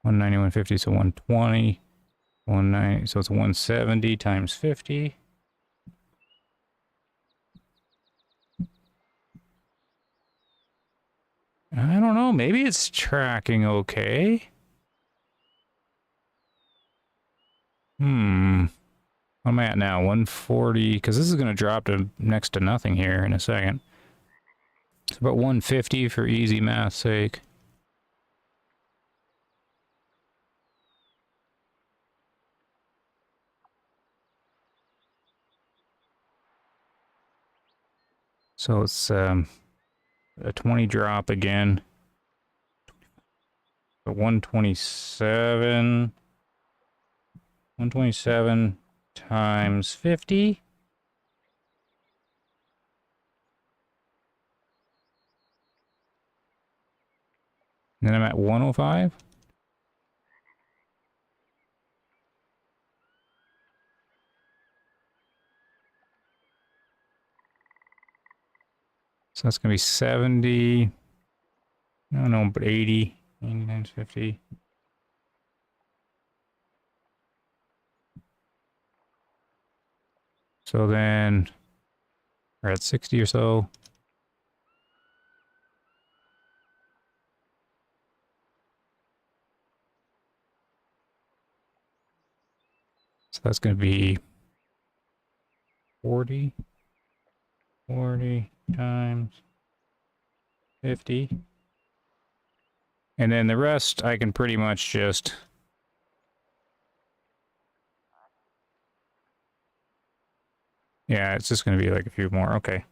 $190, 150, so 120. 190, so it's 170 times 50. I don't know, maybe it's tracking okay. What am I at now? 140, because this is going to drop to next to nothing here in a second. It's about 150 for easy math's sake. So it's a 20 drop again. 127. 127 times 50. And then I'm at 105. So that's going to be 70. No, no, but 80. 89, 50. So then we're at 60 or so. So that's going to be 40. 40 times 50. And then the rest I can pretty much just... Yeah, it's just going to be like a few more. Okay.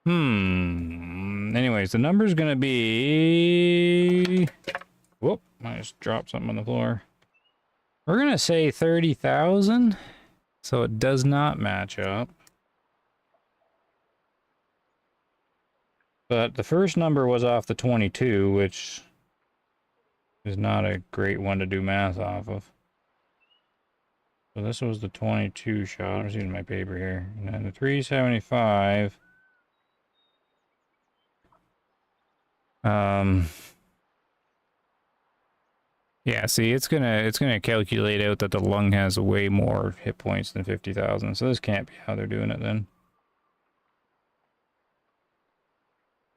Anyways, the number's going to be... Whoop, I just dropped something on the floor. We're going to say 30,000. So it does not match up. But the first number was off the 22, which is not a great one to do math off of. So this was the 22 shot. I'm just using my paper here. And then the 375. Yeah, see, it's gonna calculate out that the lung has way more hit points than 50,000. So this can't be how they're doing it then.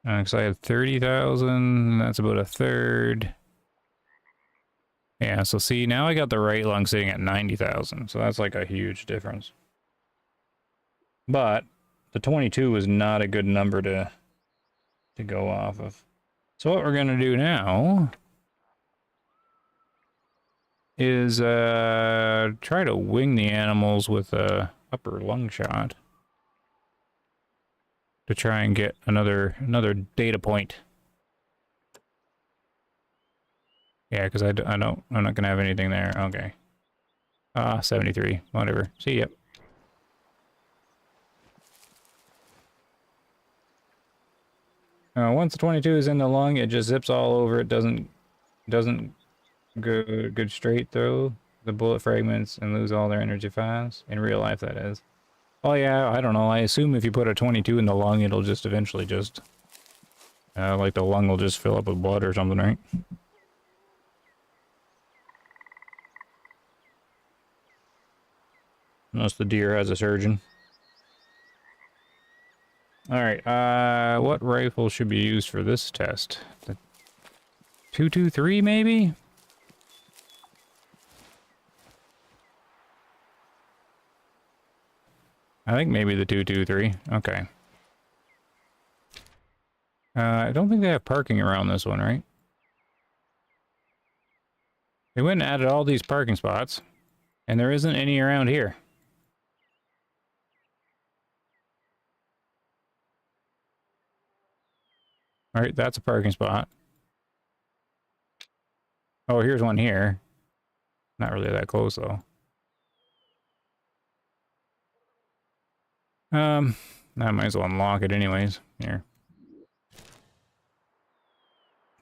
Because I have 30,000. That's about a third. Yeah, so see, now I got the right lung sitting at 90,000. So that's like a huge difference. But the 22 is not a good number to go off of. So what we're going to do now is try to wing the animals with a upper lung shot to try and get another data point. Yeah, because I'm not going to have anything there. Okay. 73. Whatever. See ya. Once the 22 is in the lung, it just zips all over. It doesn't go good straight through the bullet fragments and lose all their energy fast. In real life, that is. Oh yeah, I don't know. I assume if you put a 22 in the lung, it'll just eventually just... like the lung will just fill up with blood or something, right? Unless the deer has a surgeon. Alright, what rifle should be used for this test? The 223 maybe? I think maybe the 223. Okay. I don't think they have parking around this one, right? They went and added all these parking spots, and there isn't any around here. Alright, that's a parking spot. Oh, here's one here. Not really that close, though. I might as well unlock it anyways. Here.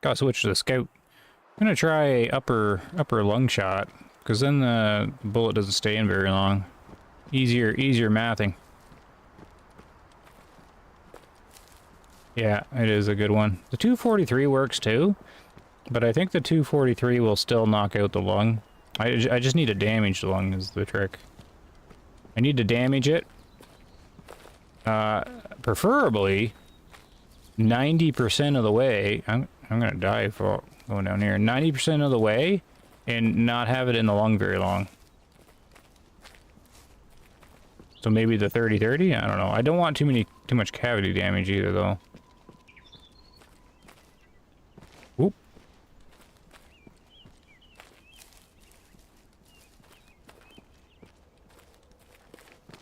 Gotta switch to the scout. I'm gonna try upper lung shot, because then the bullet doesn't stay in very long. Easier mathing. Yeah, it is a good one. The 243 works too, but I think the 243 will still knock out the lung. I just need to damage the lung is the trick. I need to damage it. Preferably 90% of the way. I'm gonna die for going down here. 90% of the way, and not have it in the lung very long. So maybe the 30-30? I don't know. I don't want too much cavity damage either, though. Oop.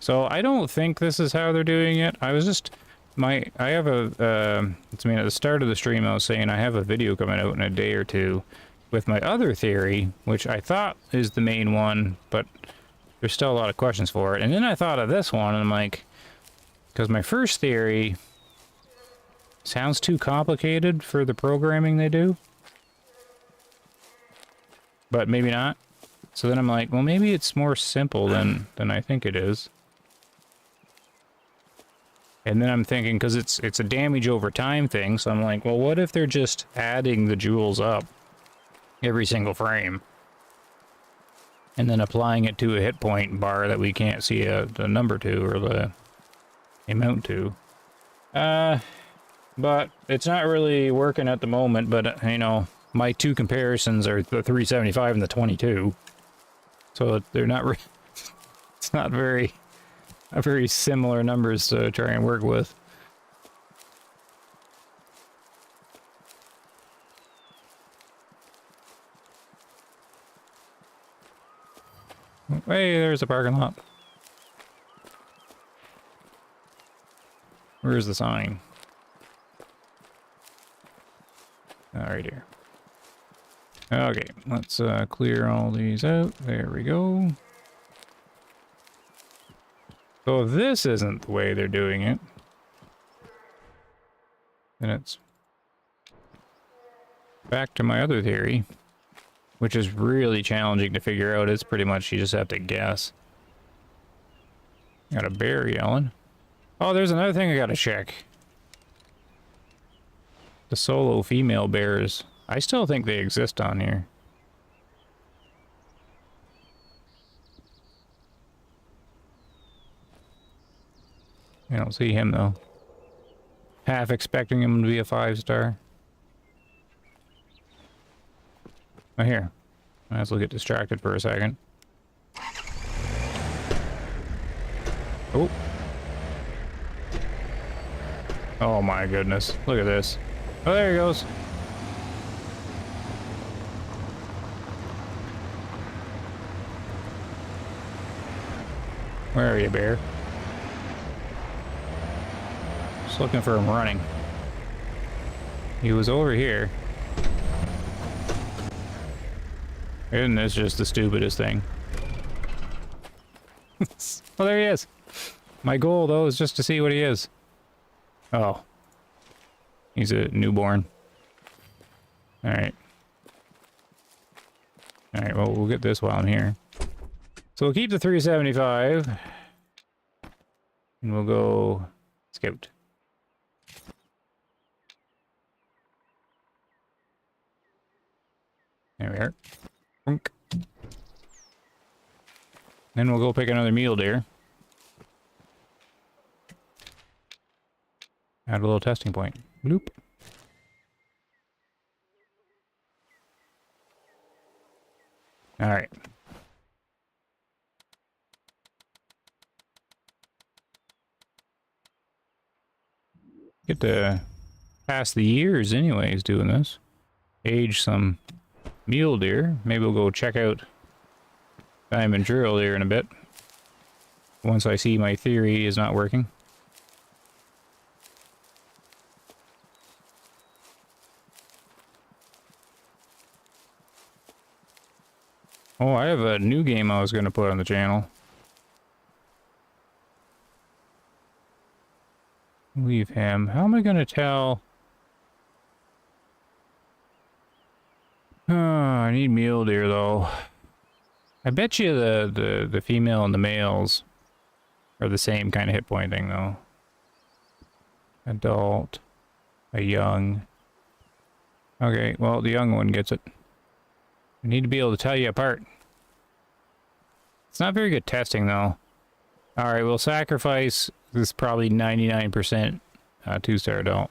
So I don't think this is how they're doing it. I was just I have a it's at the start of the stream I was saying I have a video coming out in a day or two with my other theory, which I thought is the main one, but there's still a lot of questions for it. And then I thought of this one, and I'm like, because my first theory sounds too complicated for the programming they do. But maybe not. So then I'm like, well, maybe it's more simple than I think it is. And then I'm thinking, because it's a damage over time thing, so I'm like, well, what if they're just adding the jewels up every single frame? And then applying it to a hit point bar that we can't see the number to or the amount to. But it's not really working at the moment, but, you know, my two comparisons are the 375 and the 22. So they're not it's not very similar numbers to try and work with. Hey, there's a parking lot. Where's the sign? Oh, right here. Okay, let's clear all these out. There we go. So if this isn't the way they're doing it, then it's back to my other theory, which is really challenging to figure out. It's pretty much you just have to guess. Got a bear yelling. Oh, there's another thing I gotta check. The solo female bears. I still think they exist on here. I don't see him though. Half expecting him to be a 5-star. Oh, here. Let's get distracted for a second. Oh. Oh my goodness. Look at this. Oh, there he goes. Where are you, bear? Just looking for him running. He was over here. Isn't this just the stupidest thing? Well, there he is. My goal, though, is just to see what he is. Oh. He's a newborn. Alright. Alright, well, we'll get this while I'm here. So we'll keep the 375. And we'll go scout. There we are. Then we'll go pick another mule deer. Add a little testing point. Bloop. Alright. Get to pass the years anyways doing this. Age some mule deer. Maybe we'll go check out diamond drill deer in a bit. Once I see my theory is not working. Oh, I have a new game I was going to put on the channel. Leave him. How am I gonna tell? Oh, I need mule deer though. I bet you the female and the males are the same kind of hit point thing though. Adult, a young. Okay, well the young one gets it. I need to be able to tell you apart. It's not very good testing though. Alright, we'll sacrifice this probably 99% 2-star adult.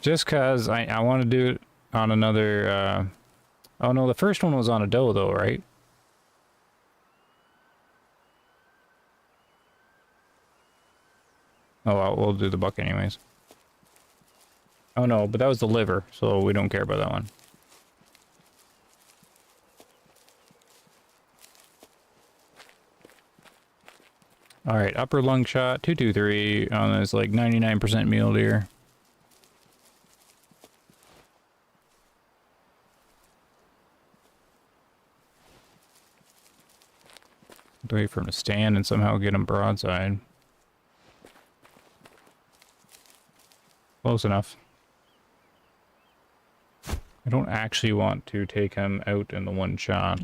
Just cause I want to do it on another oh no, the first one was on a doe though, right? Oh well, we'll do the buck anyways. Oh no, but that was the liver, so we don't care about that one. Alright, upper lung shot, 223 on this like 99% mule deer. Wait for him to stand and somehow get him broadside. Close enough. I don't actually want to take him out in the one shot.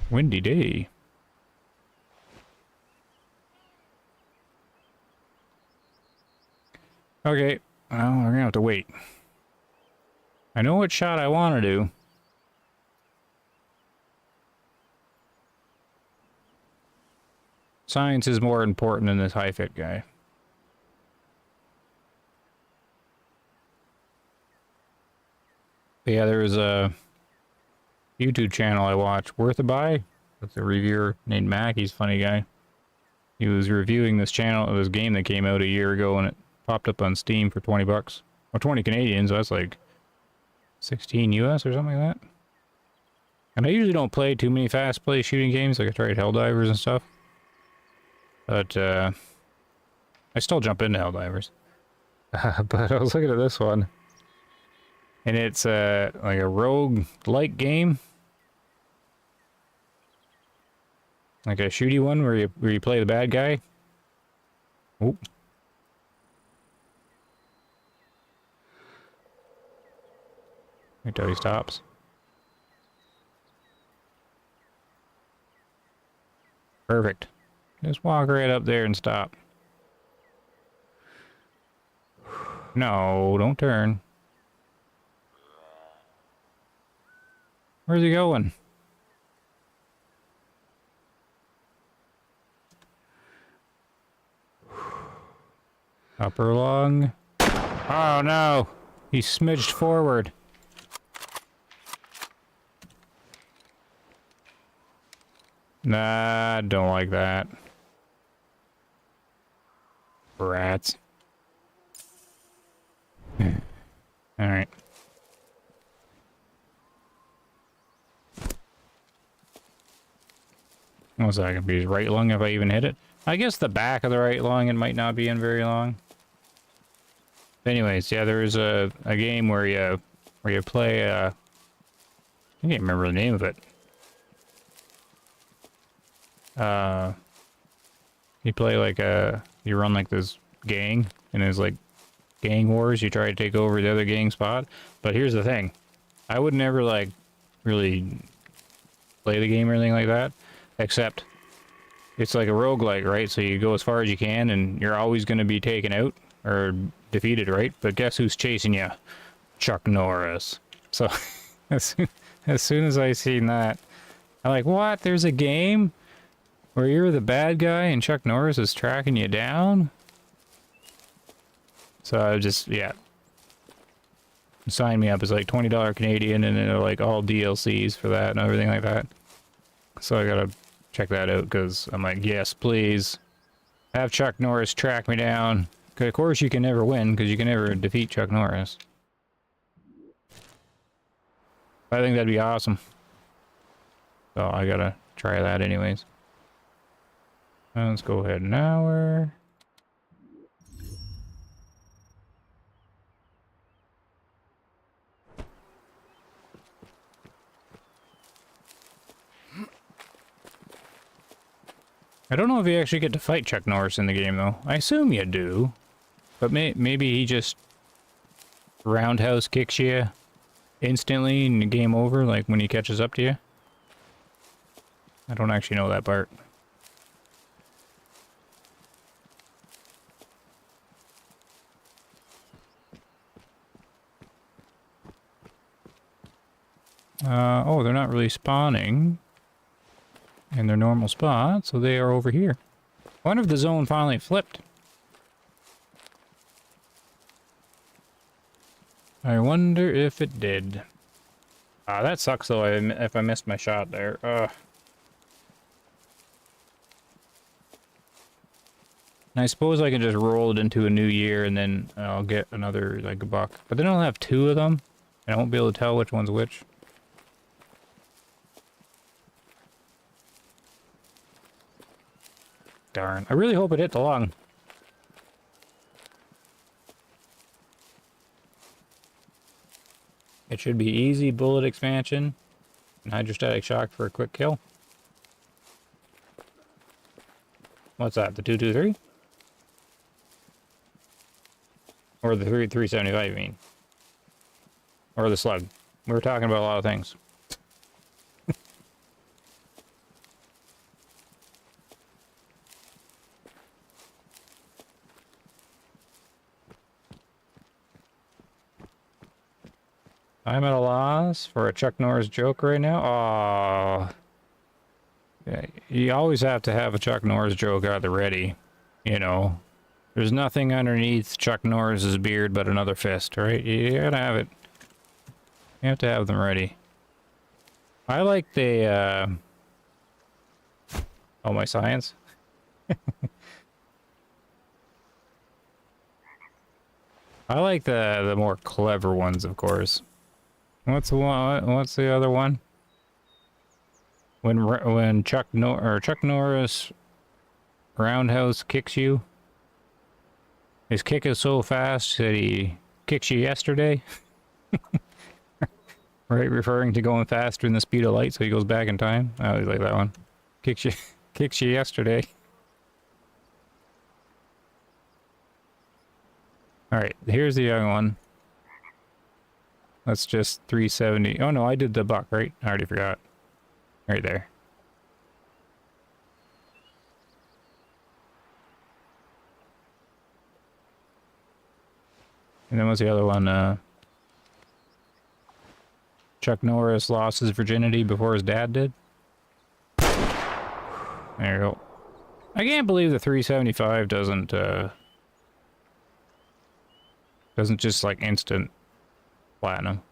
Windy day. Okay, well, we're gonna have to wait. I know what shot I want to do. Science is more important than this high-fit guy. But yeah, there was a YouTube channel I watched, Worth a Buy. That's a reviewer named Mac. He's a funny guy. He was reviewing this game that came out a year ago, and it popped up on Steam for 20 bucks. Or 20 Canadian, so that's like 16 US or something like that. And I usually don't play too many fast play shooting games, like I tried Helldivers and stuff. But, I still jump into Helldivers. But I was looking at this one. And it's, like a rogue-like game. Like a shooty one where you play the bad guy. Oop. Wait till he stops. Perfect. Just walk right up there and stop. No, don't turn. Where's he going? Upper lung. Oh no! He smidged forward. Nah, don't like that. Rats. Alright. What's that gonna be? His right lung if I even hit it? I guess the back of the right lung, it might not be in very long. Anyways, yeah, there is a game where you play I can't remember the name of it. You play like you run like this gang, and there's like gang wars. You try to take over the other gang spot. But here's the thing. I would never like really play the game or anything like that, except it's like a roguelike, right? So you go as far as you can, and you're always going to be taken out or defeated, right? But guess who's chasing you? Chuck Norris. So as soon as I seen that, I'm like, what? There's a game where you're the bad guy and Chuck Norris is tracking you down? So I just, yeah. Sign me up. It's like $20 Canadian, and they're like all DLCs for that and everything like that. So I gotta check that out, because I'm like, yes, please. Have Chuck Norris track me down. 'Cause of course you can never win, because you can never defeat Chuck Norris. I think that'd be awesome. So I gotta try that anyways. Let's go ahead an hour. I don't know if you actually get to fight Chuck Norris in the game, though. I assume you do. But maybe he just roundhouse kicks you instantly and game over, like when he catches up to you. I don't actually know that part. Oh, they're not really spawning in their normal spot, so they are over here. I wonder if the zone finally flipped. I wonder if it did. That sucks though, if I missed my shot there. And I suppose I can just roll it into a new year and then I'll get another, like, a buck. But then I'll have two of them, and I won't be able to tell which one's which. Darn. I really hope it hit the lung. It should be easy bullet expansion and hydrostatic shock for a quick kill. What's that? The 223? Or the 375, you mean? Or the slug? We were talking about a lot of things. I'm at a loss for a Chuck Norris joke right now. Aww. Yeah, you always have to have a Chuck Norris joke at the ready. You know, there's nothing underneath Chuck Norris's beard but another fist, right? You gotta have it. You have to have them ready. I like the, oh, my science? I like the more clever ones, of course. What's the one? What's the other one? When Chuck Norris roundhouse kicks you. His kick is so fast that he kicks you yesterday. Right, referring to going faster than the speed of light, so he goes back in time. I always like that one. Kicks you yesterday. All right, here's the young one. That's just 370. Oh no, I did the buck, right? I already forgot. Right there. And then what's the other one? Chuck Norris lost his virginity before his dad did. There you go. I can't believe the 375 doesn't just like instant platinum.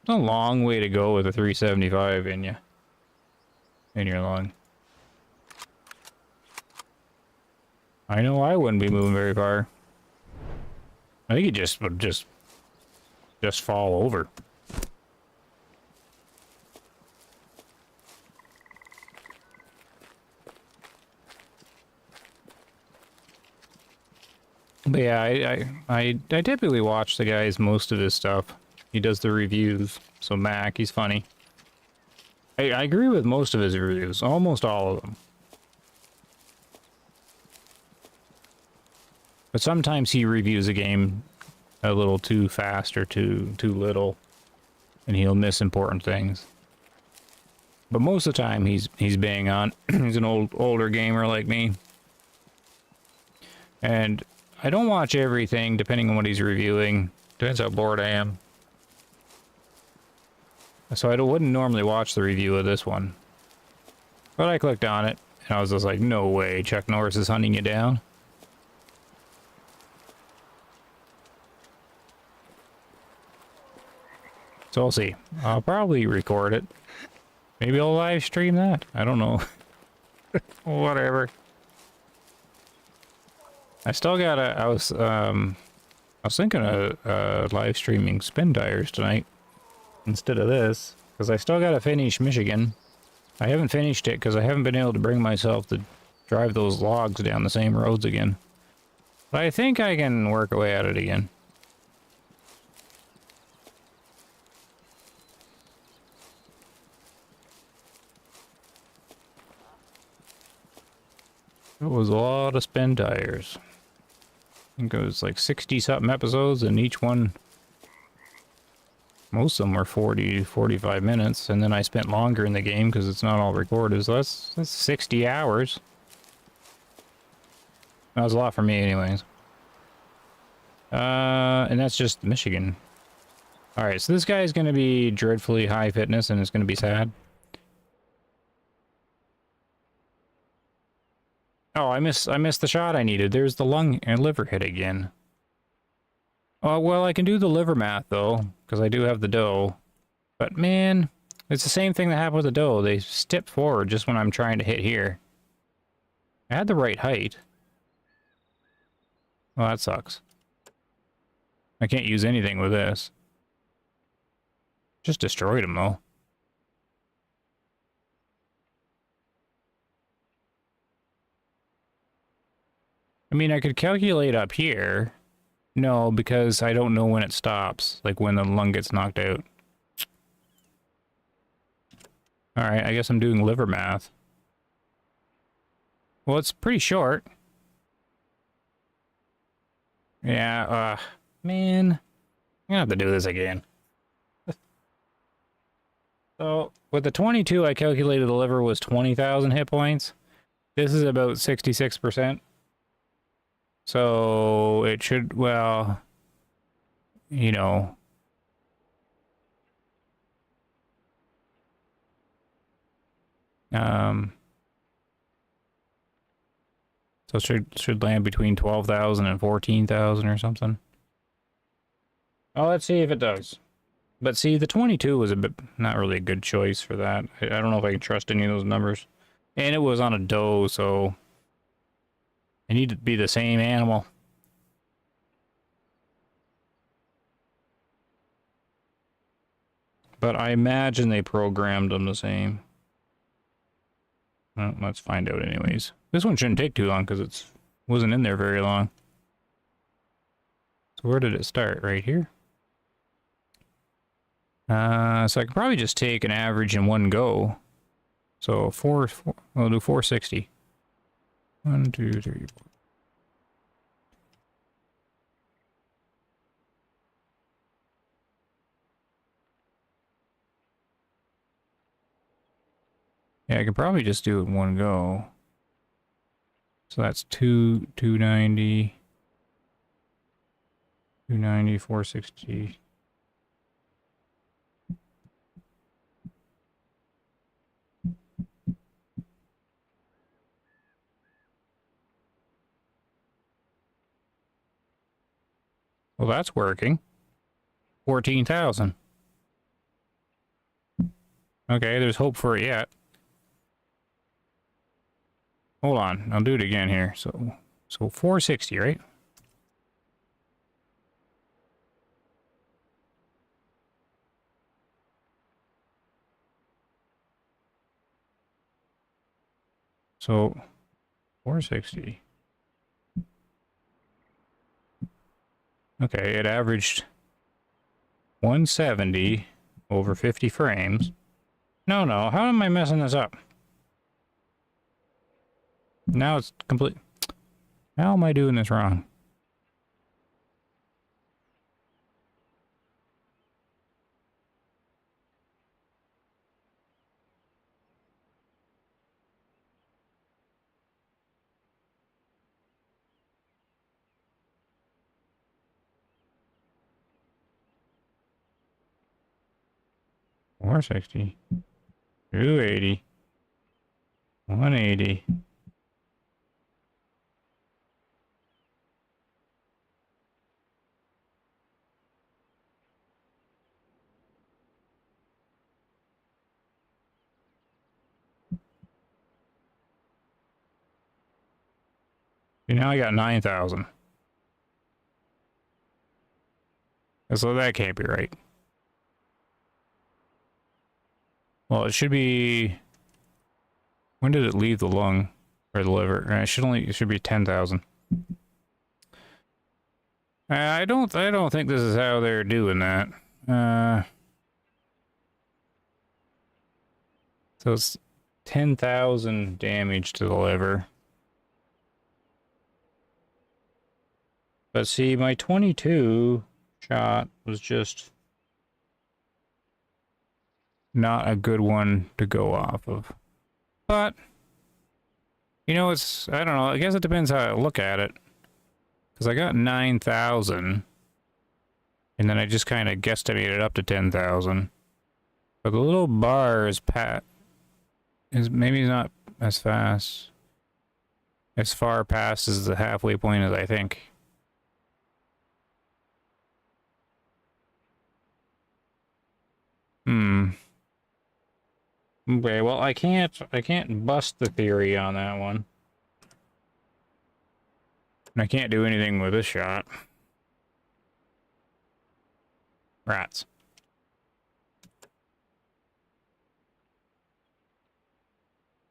It's a long way to go with a 375 in your lung. I know I wouldn't be moving very far. I think it would just fall over. But yeah, I typically watch the guy's most of his stuff. He does the reviews. So Mac, he's funny. I agree with most of his reviews, almost all of them. But sometimes he reviews a game a little too fast or too little, and he'll miss important things. But most of the time, he's bang on. He's an older gamer like me, and I don't watch everything depending on what he's reviewing. Depends how bored I am. So I wouldn't normally watch the review of this one. But I clicked on it, and I was just like, no way, Chuck Norris is hunting you down. So we'll see. I'll probably record it. Maybe I'll live stream that. I don't know. Whatever. I still gotta, I was thinking of live streaming spin tires tonight instead of this, because I still gotta finish Michigan. I haven't finished it because I haven't been able to bring myself to drive those logs down the same roads again. But I think I can work away at it again. It was a lot of spin tires. I think it was like 60 something episodes, and each one, most of them were 40, 45 minutes, and then I spent longer in the game because it's not all recorded, so that's 60 hours. That was a lot for me anyways. And that's just Michigan. Alright, so this guy is going to be dreadfully high fitness, and it's going to be sad. Oh, I missed the shot I needed. There's the lung and liver hit again. Oh, well, I can do the liver math, though, because I do have the dough. But, man, it's the same thing that happened with the dough. They step forward just when I'm trying to hit here. I had the right height. Well, that sucks. I can't use anything with this. Just destroyed him, though. I mean, I could calculate up here. No, because I don't know when it stops. Like, when the lung gets knocked out. Alright, I guess I'm doing liver math. Well, it's pretty short. Yeah, man. I'm gonna have to do this again. So, with the 22, I calculated the liver was 20,000 hit points. This is about 66%. So, it should, well, you know. So should land between 12,000 and 14,000 or something. Oh, let's see if it does. But see, the 22 was a bit not really a good choice for that. I don't know if I can trust any of those numbers. And it was on a doe, so it needed to be the same animal. But I imagine they programmed them the same. Well, let's find out anyways. This one shouldn't take too long because it wasn't in there very long. So where did it start? Right here? So I could probably just take an average in one go. So I'll do 460. 1, 2, 3, 4. Yeah, I could probably just do it in one go. So that's 290, 290, 460. Well, that's working. 14,000. Okay, there's hope for it yet. Hold on, I'll do it again here. So 460, right? So 460. Okay, it averaged 170 over 50 frames. No, how am I messing this up? Now it's complete. How am I doing this wrong? Four 60, 280, 180. Now I got 9,000. So that can't be right. Well, it should be... When did it leave the lung or the liver? It should be 10,000. I don't think this is how they're doing that. So it's 10,000 damage to the liver. But see, my 22 shot was just not a good one to go off of. But, you know, it's, I don't know, I guess it depends how I look at it. Because I got 9,000. And then I just kind of guesstimated up to 10,000. But the little bar is maybe not as fast. As far past as the halfway point as I think. Okay, well I can't bust the theory on that one. And I can't do anything with this shot. Rats.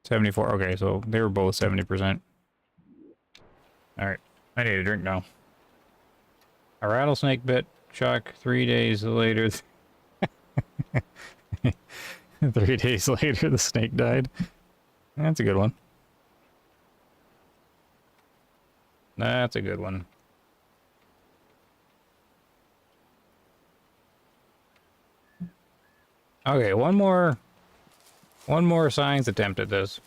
$74. Okay, so they were both 70%. Alright, I need a drink now. A rattlesnake bit Chuck 3 days later. 3 days later, the snake died. That's a good one. That's a good one. Okay, one more science attempt at this.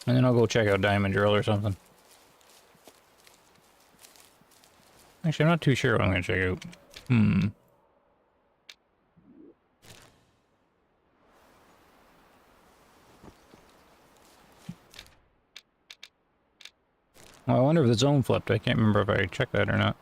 And then I'll go check out Diamond Drill or something. Actually, I'm not too sure what I'm going to check out. Well, I wonder if the zone flipped. I can't remember if I checked that or not.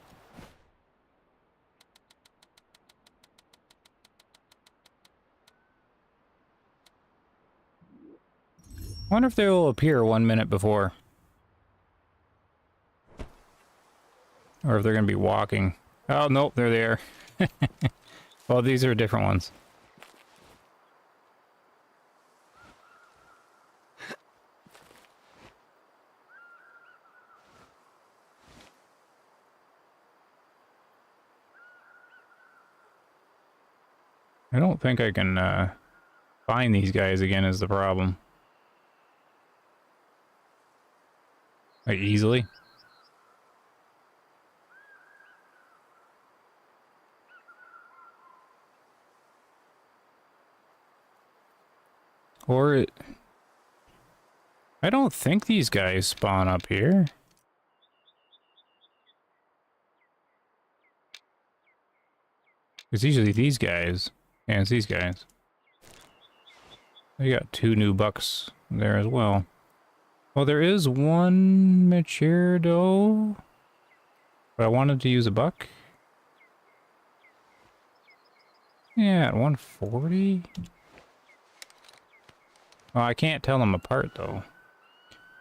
I wonder if they will appear 1 minute before. Or if they're going to be walking. Oh, nope, they're there. Well, these are different ones. I don't think I can find these guys again is the problem. Like, easily. Or I don't think these guys spawn up here. It's usually these guys. Yeah, it's these guys. They got 2 new bucks there as well. Well, there is one mature doe. But I wanted to use a buck. Yeah, at 140. Oh, I can't tell them apart though.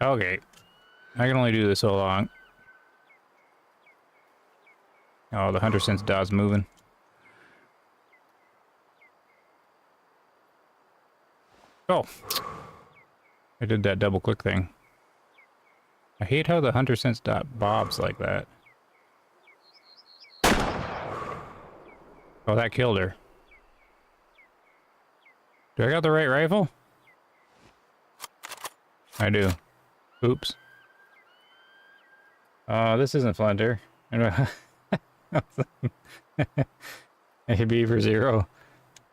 Okay. I can only do this so long. Oh, the hunter sense dot's moving. Oh. I did that double click thing. I hate how the hunter sense dot bobs like that. Oh, that killed her. Do I got the right rifle? I do. Oops. This isn't Flinter. AB for 0.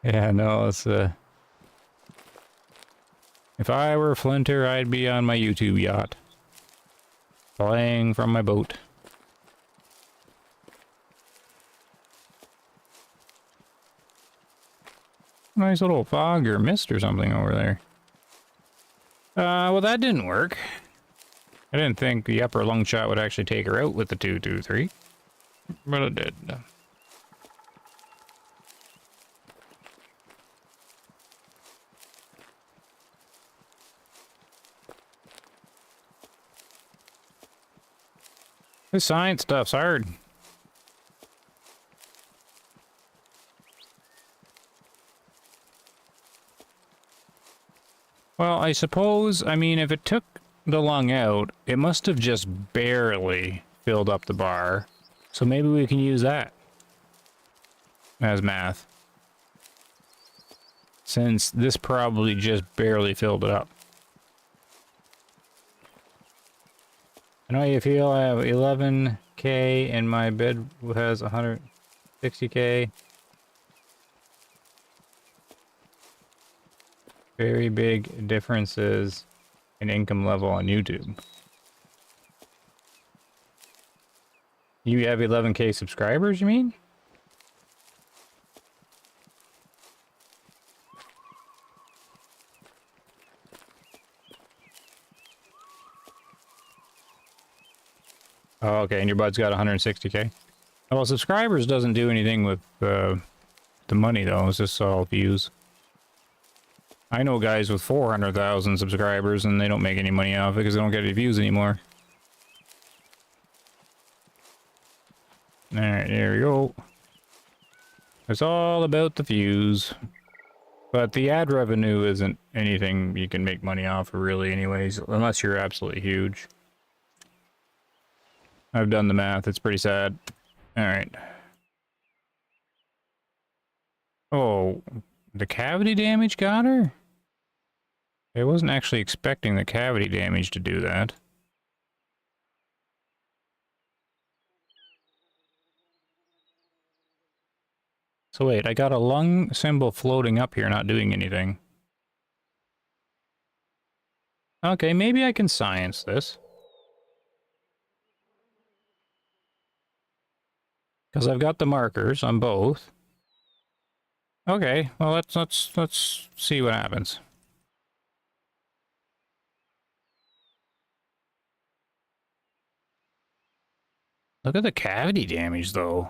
Yeah, no, it's if I were Flinter, I'd be on my YouTube yacht. Flying from my boat. Nice little fog or mist or something over there. Well, that didn't work. I didn't think the upper lung shot would actually take her out with the 223. But it did. This science stuff's hard. Well, I suppose, I mean, if it took the lung out, it must have just barely filled up the bar. So maybe we can use that as math. Since this probably just barely filled it up. I know how you feel. I have 11K and my bed has 160K. Very big differences in income level on YouTube. You have 11K subscribers, you mean? Oh, okay, and your bud's got 160K. Well, subscribers doesn't do anything with the money, though. It's just all views. I know guys with 400,000 subscribers, and they don't make any money off it because they don't get any views anymore. Alright, there we go. It's all about the views. But the ad revenue isn't anything you can make money off of, really, anyways, unless you're absolutely huge. I've done the math. It's pretty sad. Alright. Oh, the cavity damage got her? I wasn't actually expecting the cavity damage to do that. So wait, I got a lung symbol floating up here, not doing anything. Okay, maybe I can science this. Because I've got the markers on both. Okay, well let's see what happens. Look at the cavity damage, though.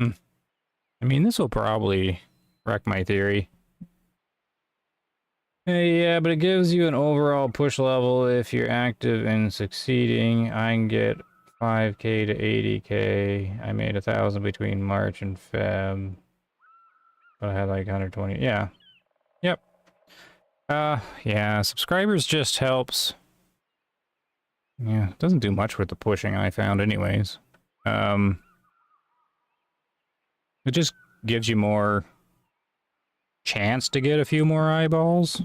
Hmm. I mean, this will probably wreck my theory. Yeah, but it gives you an overall push level if you're active and succeeding. I can get 5K to 80K. I made 1,000 between March and Feb. But I had like 120. Yeah. Yep. Yeah, subscribers just helps. Yeah, it doesn't do much with the pushing, I found anyways. It just gives you more chance to get a few more eyeballs.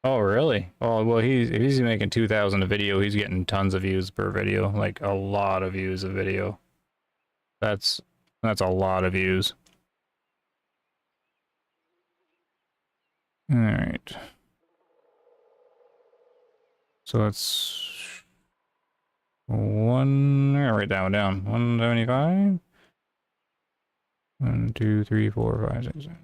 Oh, really? Oh, well, if he's making 2,000 a video, he's getting tons of views per video, like a lot of views a video. That's a lot of views. All right. So that's right down. 175. 1, 2, 3, 4, 5, 6, 7.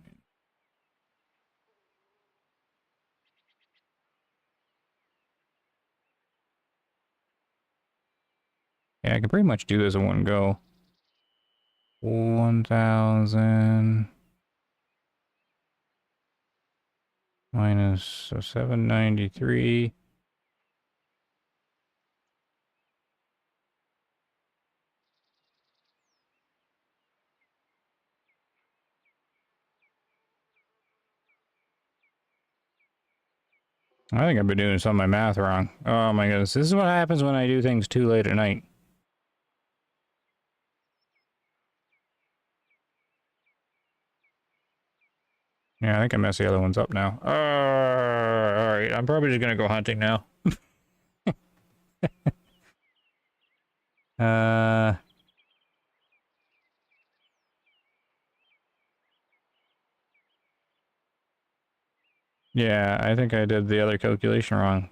Yeah, I can pretty much do this in one go. 1,000 minus 793. I think I've been doing some of my math wrong. Oh my goodness, this is what happens when I do things too late at night. Yeah, I think I messed the other ones up now. Alright, I'm probably just gonna go hunting now. uh... Yeah, I think I did the other calculation wrong.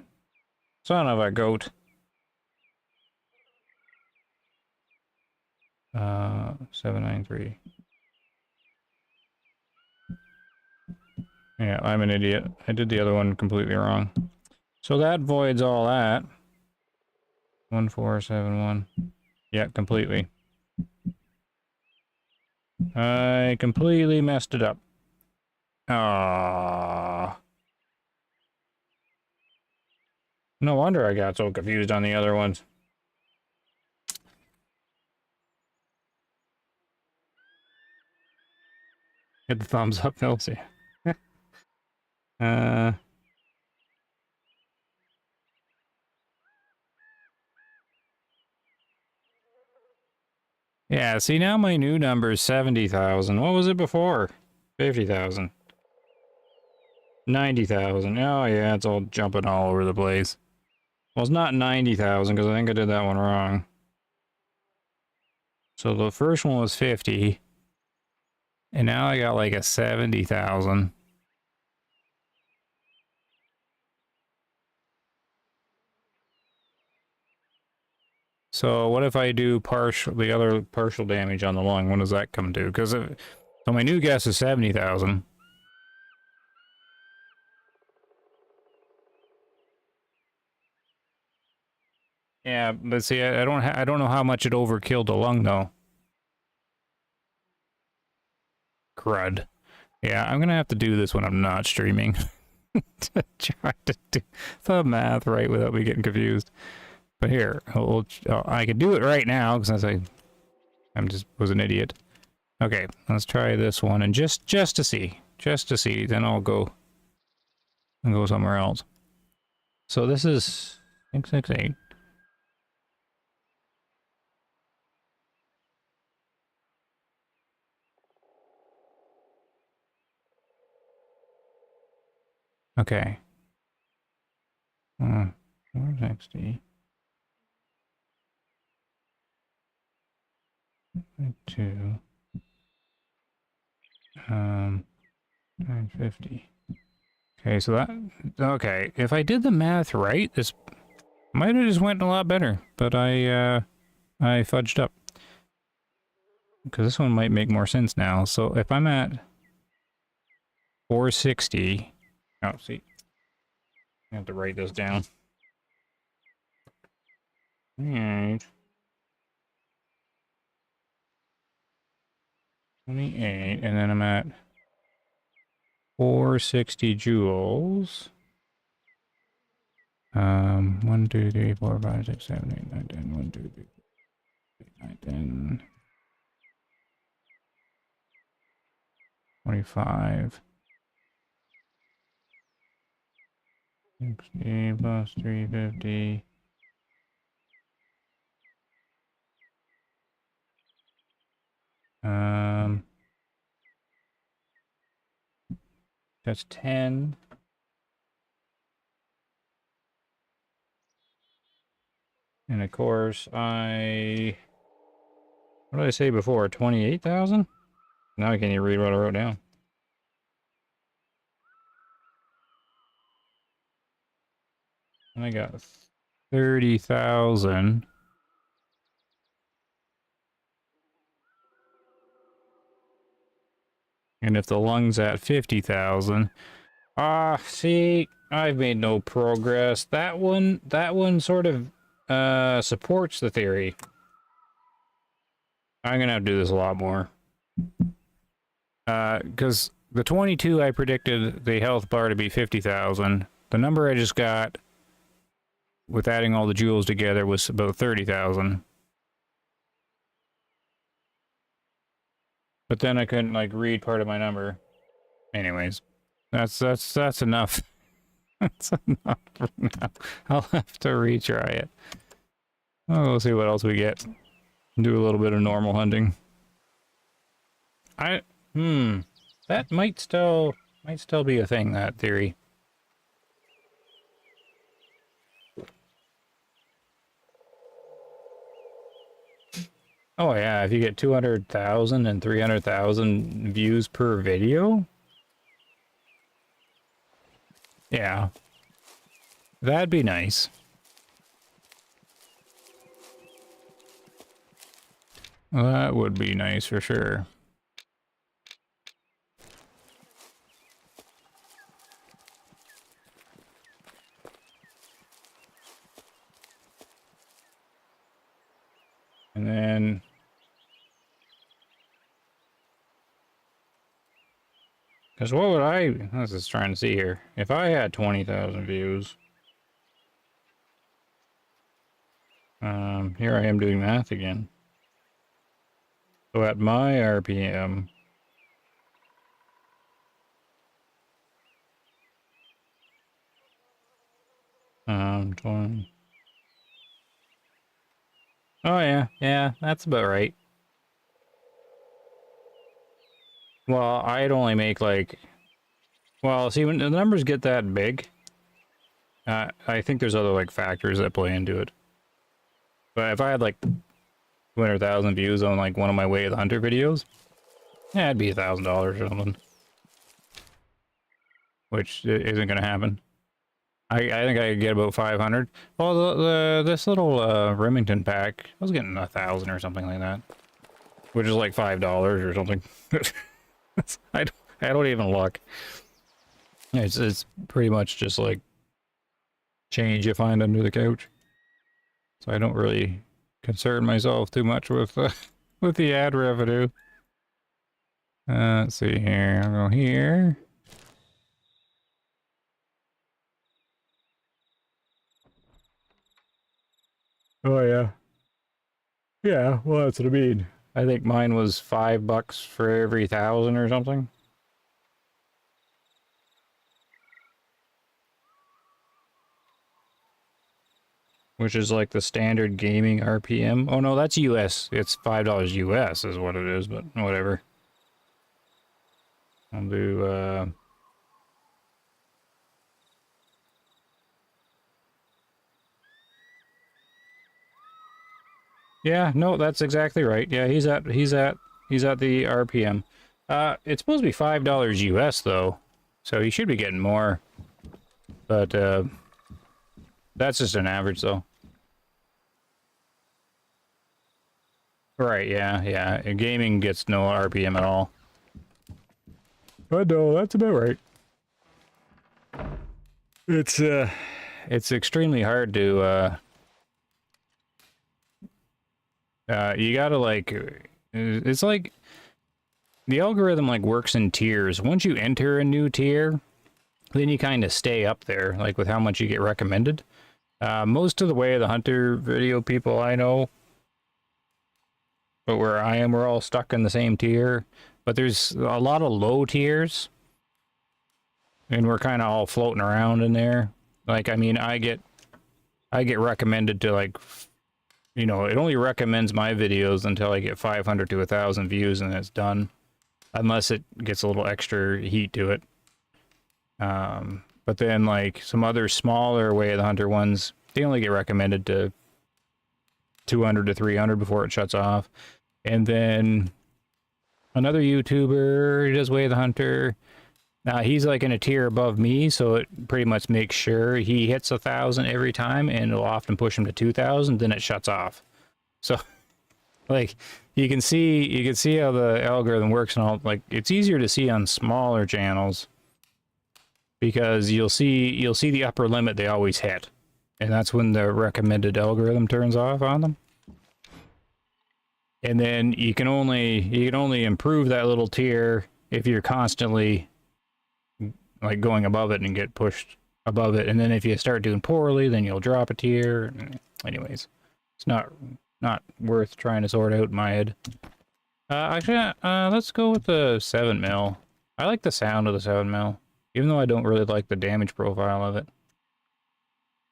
Son of a goat. 793. Yeah, I'm an idiot. I did the other one completely wrong. So that voids all that. 1471. Yeah, completely. I completely messed it up. Ah. No wonder I got so confused on the other ones. Hit the thumbs up, Elsie. uh... Yeah, see now my new number is 70,000. What was it before? 50,000. 90,000. Oh yeah, it's all jumping all over the place. Well, it's not 90,000 because I think I did that one wrong. So the first one was 50. And now I got like a 70,000. So what if I do the other partial damage on the lung? When does that come to? Because so my new guess is 70,000. Yeah, but see, I don't know how much it overkilled the lung though. Crud. Yeah, I'm gonna have to do this when I'm not streaming to try to do the math right without me getting confused. But here, I could do it right now because I'm just was an idiot. Okay, let's try this one and just to see, then I'll go somewhere else. So this is 668. Okay. 460. 2. 950. Okay, so that okay. If I did the math right, this might have just went a lot better, but I fudged up because this one might make more sense now. So if I'm at 460, oh, see, I have to write this down. All right. 28, and then I'm at 460 joules. 1, 2, 3, 4, 5, 6, 7, 8, 9, 10. 1, 2, 3, 4, 5, 6, 7, 8, 9, 10. 25. 60 plus 350. That's 10. And of course, what did I say before? 28,000? Now I can't even read what I wrote down. And I got 30,000. And if the lung's at 50,000, see, I've made no progress. That one sort of supports the theory. I'm gonna have to do this a lot more. Because the 22 I predicted the health bar to be 50,000. The number I just got with adding all the joules together was about 30,000. But then I couldn't like read part of my number. Anyways, that's enough. That's enough for now. I'll have to retry it. Oh, we'll see what else we get. Do a little bit of normal hunting. That might still be a thing, that theory. Oh yeah, if you get 200,000 and 300,000 views per video? Yeah. That'd be nice. That would be nice for sure. And then because what would I was just trying to see here. If I had 20,000 views. Here I am doing math again. So at my RPM, Oh yeah, that's about right. Well, I'd only make like, well, see, when the numbers get that big, I think there's other like factors that play into it. But if I had like 200,000 views on like one of my Way of the Hunter videos, yeah, it'd be $1,000 or something, which isn't gonna happen. I think I could get about 500. Well, this little Remington pack, I was getting 1,000 or something like that, which is like $5 or something. I don't even look. It's pretty much just like change you find under the couch. So I don't really concern myself too much with with the ad revenue. Let's see here. I'll go here. Oh yeah. Yeah, well that's what I mean. I think mine was $5 for every 1,000 or something. Which is like the standard gaming RPM. Oh no, that's US. It's $5 US is what it is, but whatever. I'll do yeah, no, that's exactly right. Yeah, he's at the RPM. It's supposed to be $5 US though. So he should be getting more. But that's just an average though. Right, yeah, yeah. And gaming gets no RPM at all. But no, that's about right. It's extremely hard to you gotta like it's like the algorithm like works in tiers. Once you enter a new tier, then you kind of stay up there, like with how much you get recommended. Most of the Way of the Hunter video people I know, but where I am, we're all stuck in the same tier. But there's a lot of low tiers, and we're kind of all floating around in there. Like, I mean, I get recommended to like, you know, it only recommends my videos until I get 500 to 1,000 views, and it's done, unless it gets a little extra heat to it. But then like some other smaller Way of the Hunter ones, they only get recommended to 200 to 300 before it shuts off. And then another YouTuber who does Way of the Hunter, he's like in a tier above me, so it pretty much makes sure he hits 1,000 every time, and it'll often push him to 2,000, then it shuts off. So like you can see how the algorithm works, and all. Like, it's easier to see on smaller channels because you'll see the upper limit they always hit, and that's when the recommended algorithm turns off on them. And then you can only improve that little tier if you're constantly like going above it and get pushed above it. And then if you start doing poorly, then you'll drop a tier. Anyways, it's not worth trying to sort out in my head. Actually, let's go with the 7mm. I like the sound of the 7mm, even though I don't really like the damage profile of it.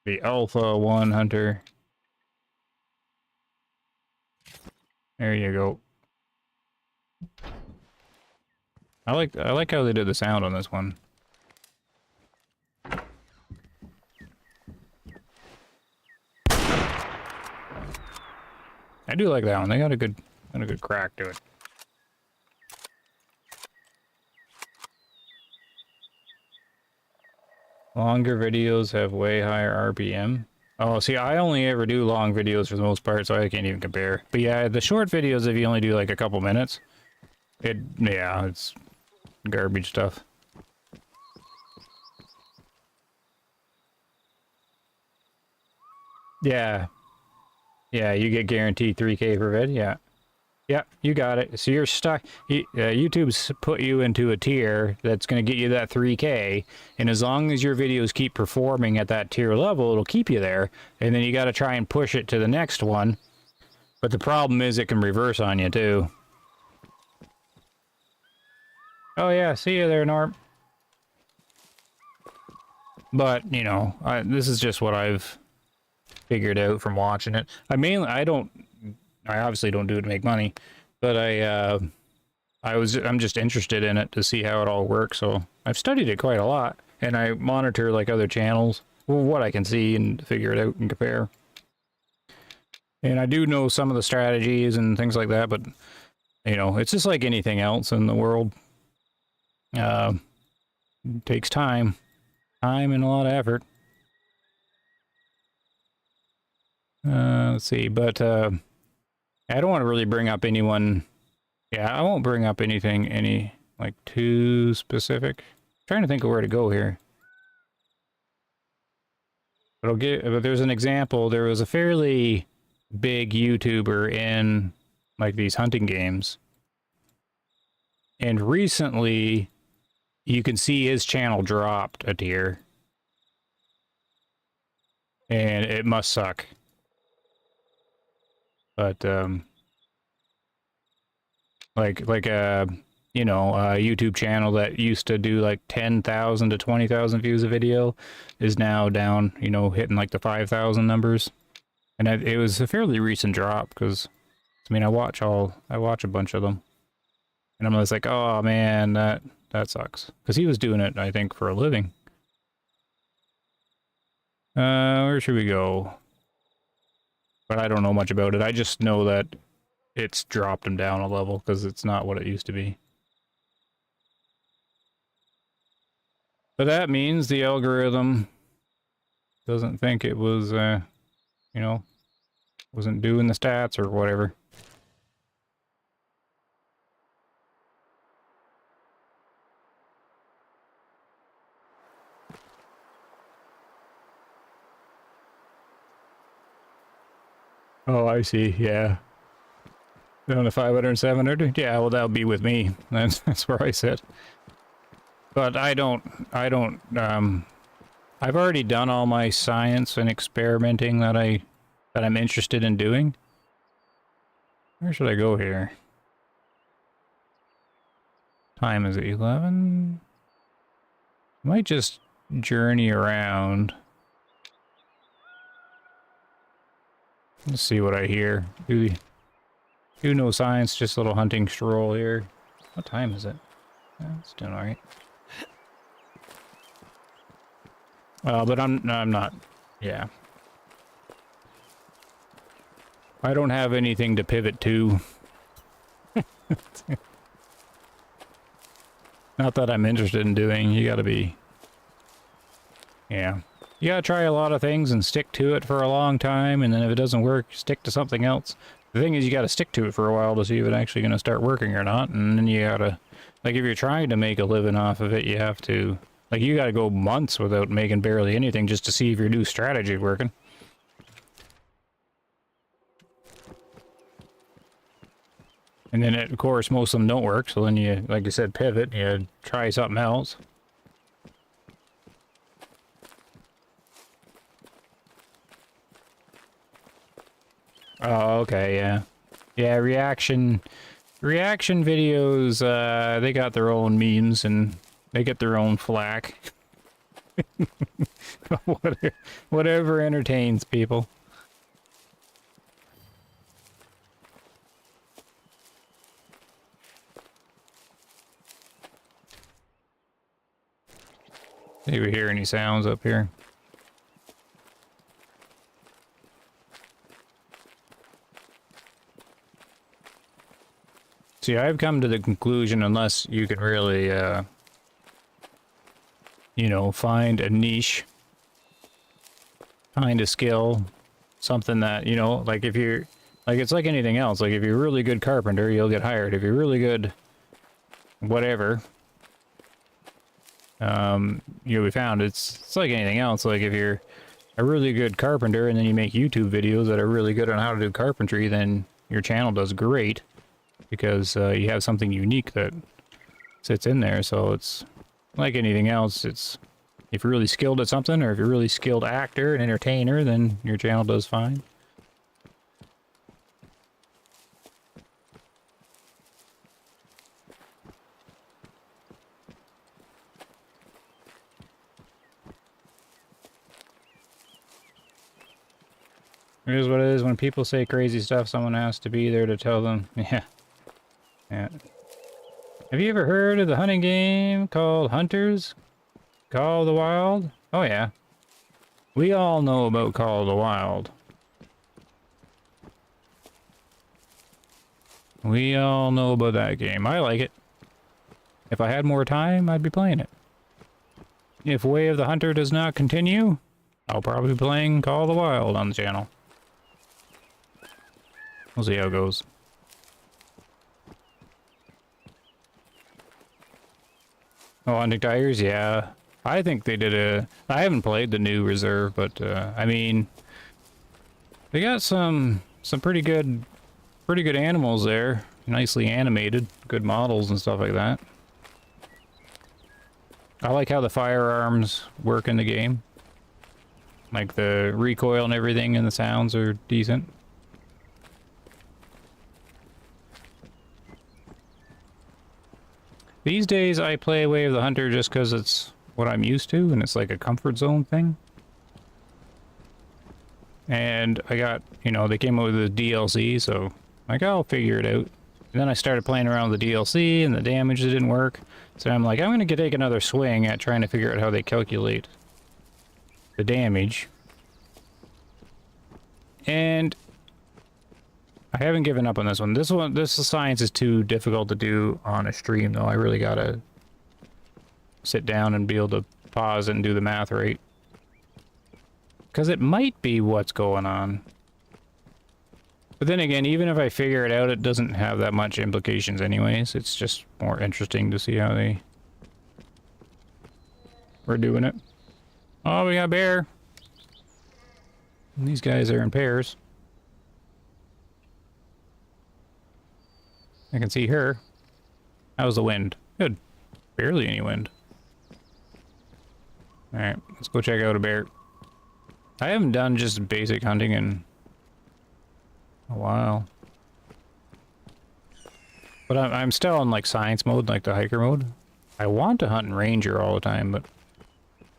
The Alpha 1 Hunter. There you go. I like how they did the sound on this one. I do like that one. They got a good crack to it. Longer videos have way higher RPM. Oh, see, I only ever do long videos for the most part, so I can't even compare. But yeah, the short videos, if you only do like a couple minutes, it's garbage stuff. Yeah. Yeah, you get guaranteed 3K per vid, yeah. Yeah, you got it. So you're stuck. YouTube's put you into a tier that's going to get you that 3K, and as long as your videos keep performing at that tier level, it'll keep you there, and then you got to try and push it to the next one. But the problem is it can reverse on you, too. Oh yeah, see you there, Norm. But, you know, this is just what I've figured out from watching it. I obviously don't do it to make money, but I I'm just interested in it to see how it all works. So I've studied it quite a lot, and I monitor like other channels, well, what I can see and figure it out and compare. And I do know some of the strategies and things like that, but you know, it's just like anything else in the world. It takes time and a lot of effort. Let's see, but I don't want to really bring up anyone. Yeah, I won't bring up anything like too specific. I'm trying to think of where to go here. But but there's an example. There was a fairly big YouTuber in like these hunting games. And recently you can see his channel dropped a tier. And it must suck. But like a you know, a YouTube channel that used to do like 10,000 to 20,000 views a video is now down, you know, hitting like the 5,000 numbers. And it was a fairly recent drop because, I mean, I watch a bunch of them. And I'm just like, oh man, that sucks. Because he was doing it, I think, for a living. Where should we go? But I don't know much about it. I just know that it's dropped him down a level because it's not what it used to be. But that means the algorithm doesn't think it was, you know, wasn't doing the stats or whatever. Oh, I see. Yeah. Down to 500 and 700? Yeah, well, that'll be with me. That's where I sit. But I've already done all my science and experimenting that I'm interested in doing. Where should I go here? Time is 11. Might just journey around. Let's see what I hear. Do no science, just a little hunting stroll here. What time is it? Yeah, it's doing alright. But I'm not. Yeah. I don't have anything to pivot to. Not that I'm interested in doing. You gotta be. Yeah. You gotta try a lot of things and stick to it for a long time, and then if it doesn't work, stick to something else. The thing is, you gotta stick to it for a while to see if it's actually gonna start working or not, and then you gotta, like, if you're trying to make a living off of it, you have to, like, you gotta go months without making barely anything just to see if your new strategy is working. And then, of course, most of them don't work, so then you, like I said, pivot, you try something else. Oh, okay, yeah. Yeah, reaction videos, they got their own memes and they get their own flack. Whatever entertains people. Do we hear any sounds up here? See, I've come to the conclusion, unless you can really, you know, find a niche, find a skill, something that, you know, like if you're, like it's like anything else, like if you're a really good carpenter, you'll get hired. If you're really good, whatever, you'll be found. It's like anything else, like if you're a really good carpenter and then you make YouTube videos that are really good on how to do carpentry, then your channel does great. Because you have something unique that sits in there, so it's like anything else. It's if you're really skilled at something, or if you're a really skilled actor and entertainer, then your channel does fine. It is what it is. When people say crazy stuff, someone has to be there to tell them. Yeah. Yeah. Have you ever heard of the hunting game called Hunters? Call of the Wild? Oh yeah. We all know about Call of the Wild. We all know about that game. I like it. If I had more time, I'd be playing it. If Way of the Hunter does not continue, I'll probably be playing Call of the Wild on the channel. We'll see how it goes. Oh, Hunting Tigers? Yeah. I think they did a... I haven't played the new Reserve, but, I mean... They got some pretty good animals there. Nicely animated. Good models and stuff like that. I like how the firearms work in the game. Like the recoil and everything, and the sounds are decent. These days I play Way of the Hunter just because it's what I'm used to, and it's like a comfort zone thing. And I got, you know, they came out with the DLC, so like, I'll figure it out. And then I started playing around with the DLC, and the damage didn't work. So I'm like, I'm going to take another swing at trying to figure out how they calculate the damage. And I haven't given up on this one. This science is too difficult to do on a stream, though. I really got to sit down and be able to pause and do the math right. Because it might be what's going on. But then again, even if I figure it out, it doesn't have that much implications anyways. It's just more interesting to see how they were doing it. Oh, we got a bear. And these guys are in pairs. I can see her. How's the wind? Good. Barely any wind. Alright, let's go check out a bear. I haven't done just basic hunting in a while. But I'm still in like science mode, like the hiker mode. I want to hunt in Ranger all the time, but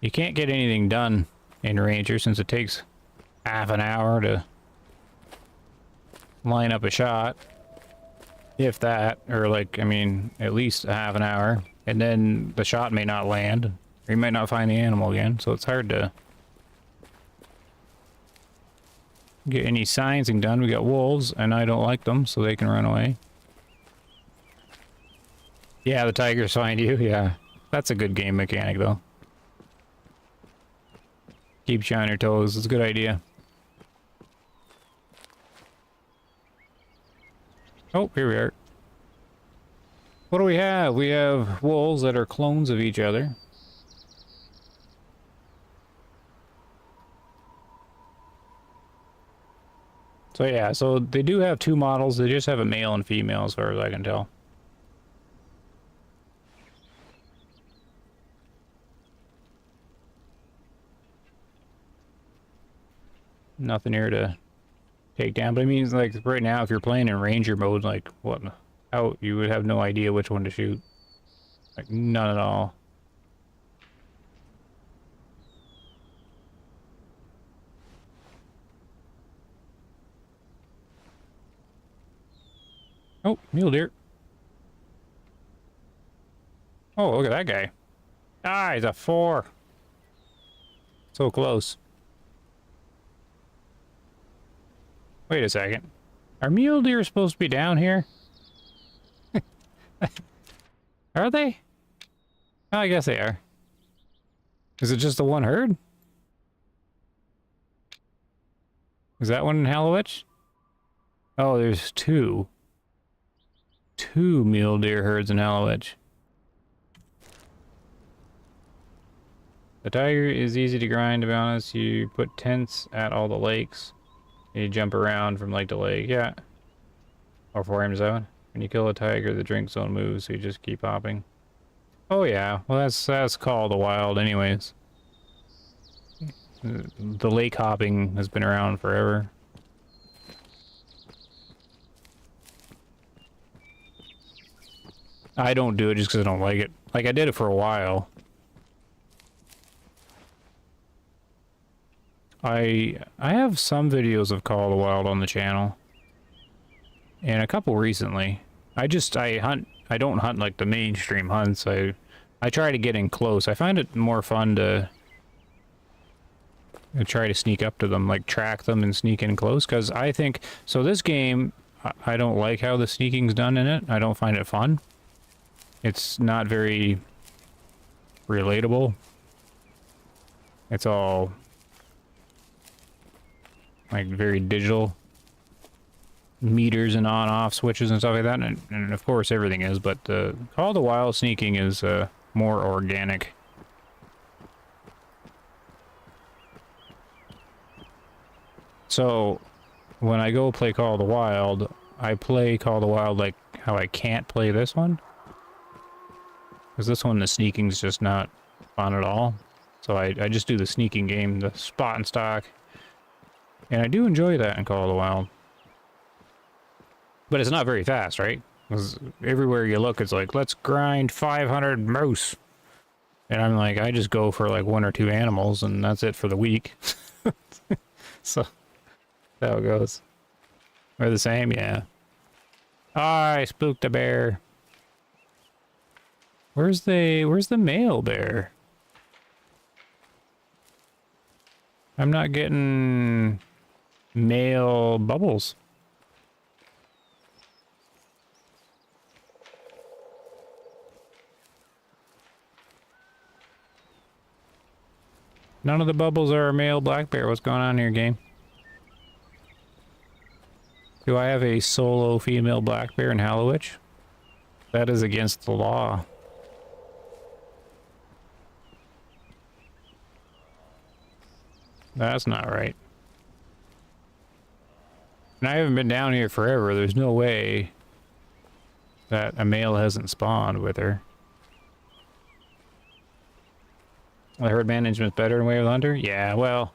you can't get anything done in Ranger since it takes half an hour to line up a shot. If that, or like, I mean, at least a half an hour. And then the shot may not land, or you might not find the animal again, so it's hard to get any sciencing done. We got wolves, and I don't like them, so they can run away. Yeah, the tigers find you, yeah. That's a good game mechanic, though. Keep you on your toes, it's a good idea. Oh, here we are. What do we have? We have wolves that are clones of each other. So yeah, so they do have two models. They just have a male and female as far as I can tell. Nothing here to take down, but I mean, like right now, if you're playing in Ranger mode, like what, how you would have no idea which one to shoot, like none at all. Oh, mule deer. Oh, look at that guy. Ah, he's a 4. So close. Wait a second. Are mule deer supposed to be down here? Are they? Oh, I guess they are. Is it just the one herd? Is that one in Hallowich? Oh, there's 2. 2 mule deer herds in Hallowich. The tiger is easy to grind, to be honest. You put tents at all the lakes. You jump around from lake to lake, yeah. Or 4 zone. When you kill a tiger, the drink zone moves, so you just keep hopping. Oh yeah, well that's called the wild anyways. The lake hopping has been around forever. I don't do it just because I don't like it. Like, I did it for a while. I have some videos of Call of the Wild on the channel. And a couple recently. I don't hunt like the mainstream hunts. I try to get in close. I find it more fun to try to sneak up to them, like track them and sneak in close, because I think, so this game, I don't like how the sneaking's done in it. I don't find it fun. It's not very relatable. It's all like very digital. Meters and on-off switches and stuff like that, and of course everything is, but the Call of the Wild sneaking is more organic. So when I go play Call of the Wild, I play Call of the Wild like how I can't play this one, because this one the sneaking's just not fun at all. So I just do the sneaking game, the spot and stock, and I do enjoy that in Call of the Wild. But it's not very fast, right? Because everywhere you look, it's like, let's grind 500 moose. And I'm like, I just go for like 1 or 2 animals, and that's it for the week. So, that's how it goes. We're the same, yeah. Oh, I spooked a bear. Where's the male bear? I'm not getting male bubbles. None of the bubbles are a male black bear. What's going on here, game? Do I have a solo female black bear in Hallowich? That is against the law. That's not right. And I haven't been down here forever. There's no way that a male hasn't spawned with her. The herd management's better in Way of the Hunter? Yeah, well,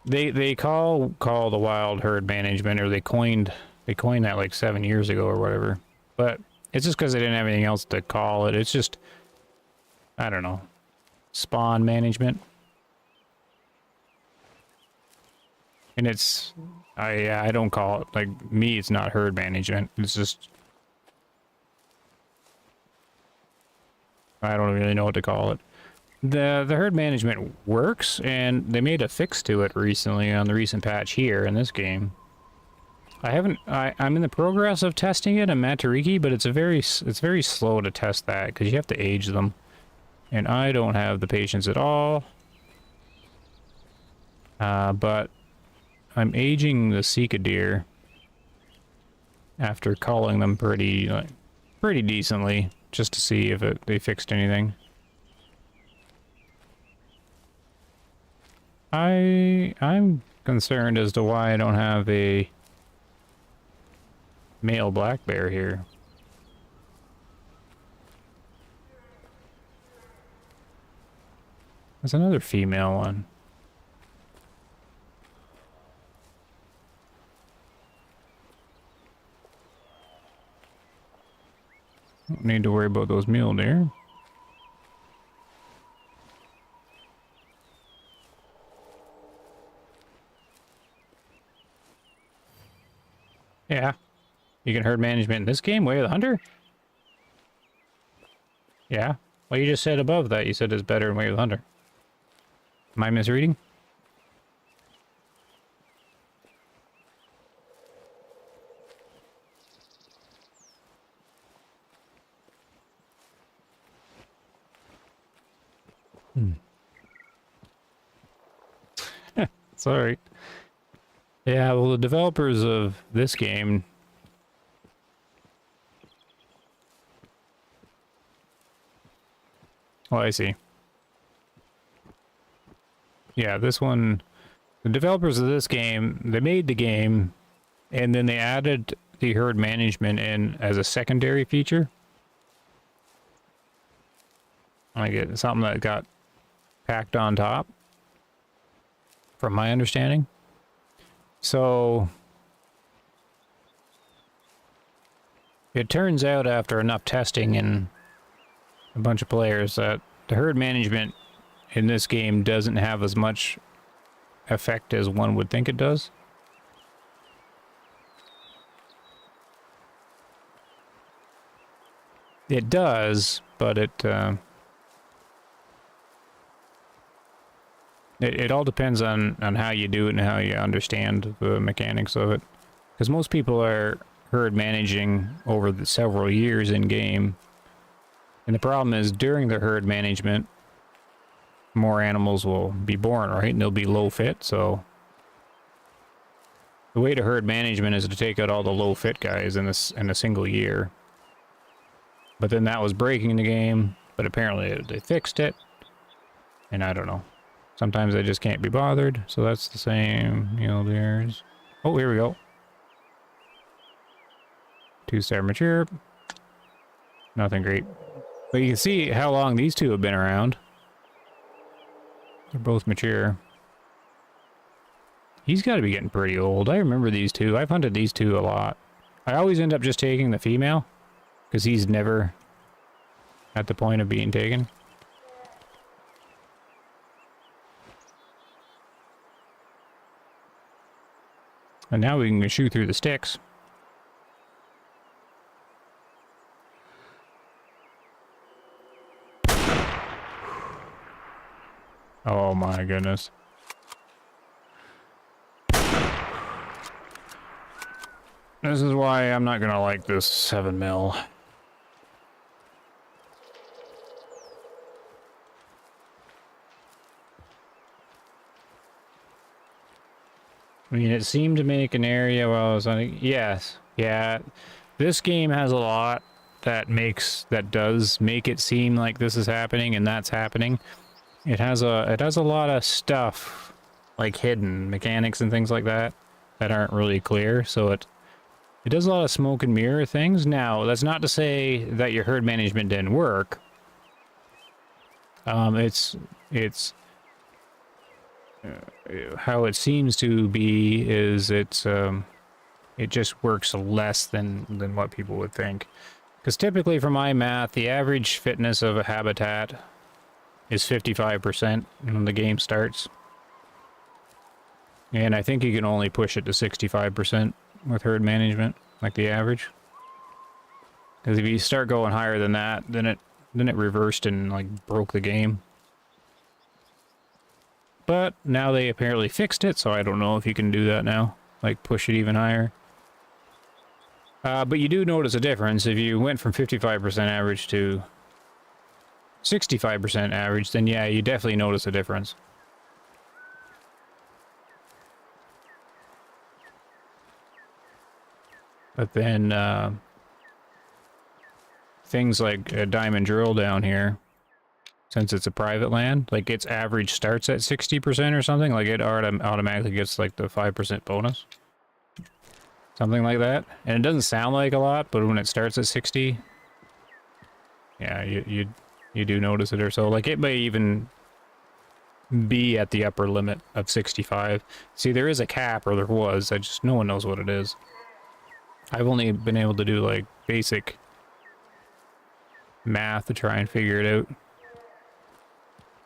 they call the Wild herd management, or they coined that like 7 years ago or whatever. But it's just because they didn't have anything else to call it. It's just, I don't know, spawn management. And it's, I don't call it, like, me, it's not herd management. It's just, I don't really know what to call it. The herd management works, and they made a fix to it recently on the recent patch here in this game. I'm in the progress of testing it in Matariki, but it's very slow to test that because you have to age them, and I don't have the patience at all. But I'm aging the Sika deer after culling them pretty decently, just to see if they fixed anything. I'm concerned as to why I don't have a male black bear here. There's another female one. Don't need to worry about those mule deer. Yeah. You can herd management in this game, Way of the Hunter? Yeah. Well, you just said above that you said it's better in Way of the Hunter. Am I misreading? Sorry. Yeah, well, the developers of this game... Oh, I see. Yeah, this one... The developers of this game, they made the game, and then they added the herd management in as a secondary feature. Like it's something that got packed on top, from my understanding. So, it turns out after enough testing and a bunch of players that the herd management in this game doesn't have as much effect as one would think it does. It does, but it all depends on how you do it and how you understand the mechanics of it. Because most people are herd managing over the several years in game, and the problem is during the herd management, more animals will be born, right? And they'll be low fit. So the way to herd management is to take out all the low fit guys in a single year. But then that was breaking the game, but apparently they fixed it, and I don't know. Sometimes I just can't be bothered, so that's the same mule deers. Oh, here we go. 2-star mature. Nothing great. But you can see how long these two have been around. They're both mature. He's got to be getting pretty old. I remember these two. I've hunted these two a lot. I always end up just taking the female, because he's never at the point of being taken. And now we can shoot through the sticks. Oh my goodness. This is why I'm not gonna like this 7 mil. I mean, it seemed to make an area while I was on it. Yes. Yeah. This game has a lot that does make it seem like this is happening and that's happening. It has a lot of stuff, like hidden mechanics and things like that aren't really clear. So it does a lot of smoke and mirror things. Now, that's not to say that your herd management didn't work. How it seems to be is it just works less than what people would think. Because typically, for my math, the average fitness of a habitat is 55% when the game starts. And I think you can only push it to 65% with herd management, like the average. Because if you start going higher than that, then it reversed and like broke the game. But now they apparently fixed it, so I don't know if you can do that now. Like, push it even higher. But you do notice a difference. If you went from 55% average to 65% average, then yeah, you definitely notice a difference. But then, things like a diamond drill down here, since it's a private land, like its average starts at 60% or something, like it automatically gets like the 5% bonus. Something like that. And it doesn't sound like a lot, but when it starts at 60, yeah, you do notice it or so. Like it may even be at the upper limit of 65. See, there is a cap, or there was, no one knows what it is. I've only been able to do like basic math to try and figure it out.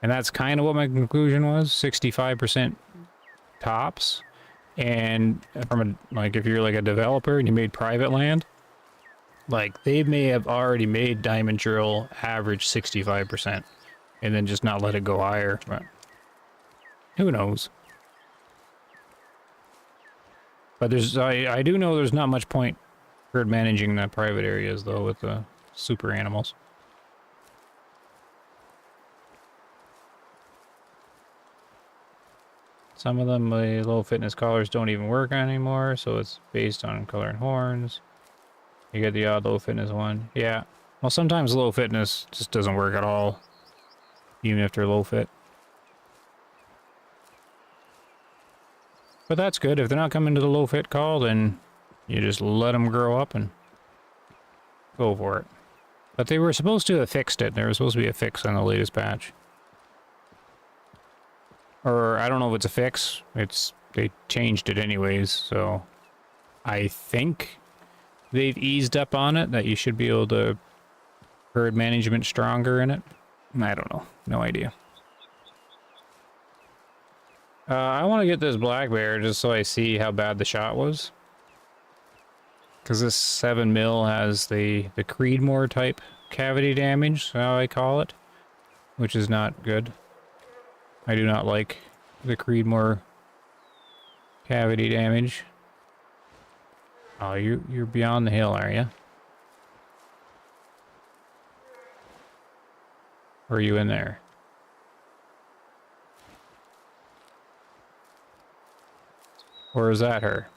And that's kind of what my conclusion was, 65% tops. And from like, if you're like a developer and you made private land, like they may have already made diamond drill average 65% and then just not let it go higher. But who knows? But I do know there's not much point herd managing the private areas though with the super animals. Some of them, the low fitness collars don't even work anymore, so it's based on color and horns. You get the odd low fitness one. Yeah. Well, sometimes low fitness just doesn't work at all, even if they're low fit. But that's good. If they're not coming to the low fit call, then you just let them grow up and go for it. But they were supposed to have fixed it. There was supposed to be a fix on the latest patch. Or I don't know if it's a fix. They changed it anyways, so I think they've eased up on it, that you should be able to herd management stronger in it. I don't know. No idea. I want to get this black bear just so I see how bad the shot was. Because this 7 mil has the Creedmoor type cavity damage, how I call it, which is not good. I do not like the Creedmoor cavity damage. Oh, you're beyond the hill, are you? Or are you in there? Or is that her?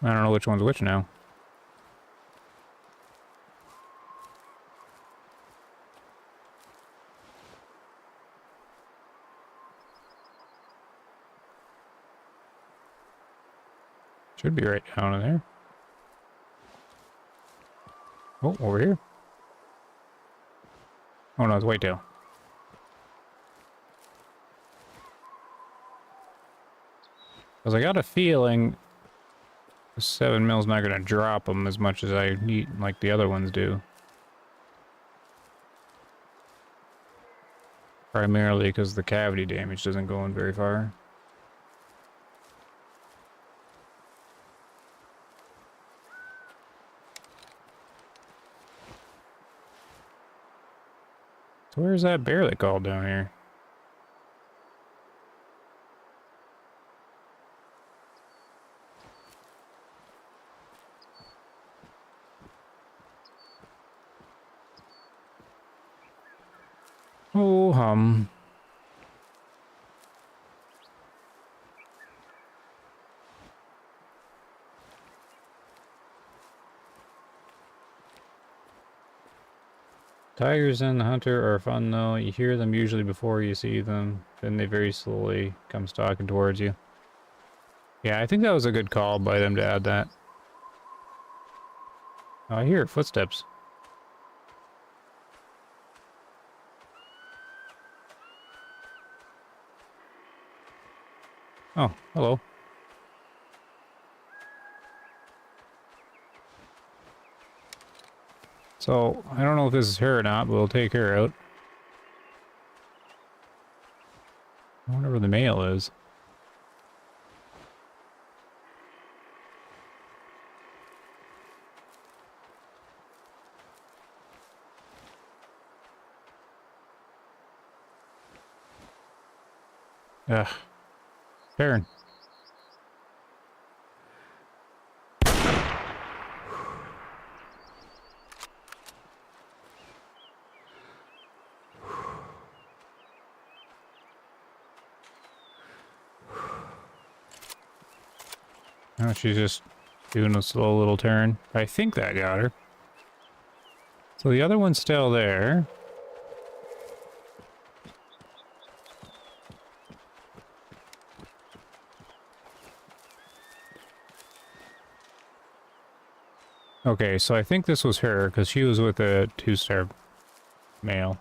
I don't know which one's which now. Should be right down in there. Oh, over here. Oh no, it's whitetail. Because I got a feeling the 7 mil's not going to drop them as much as I need, like the other ones do. Primarily because the cavity damage doesn't go in very far. So where's that bear that called down here? Oh, Tigers and the hunter are fun though. You hear them usually before you see them. Then they very slowly come stalking towards you. Yeah, I think that was a good call by them to add that. Oh, I hear footsteps. Oh, hello. So, I don't know if this is her or not, but we'll take her out. I wonder where the male is. Ugh. Turn. Oh, she's just doing a slow little turn. I think that got her. So the other one's still there. Okay, so I think this was her, because she was with a 2-star male.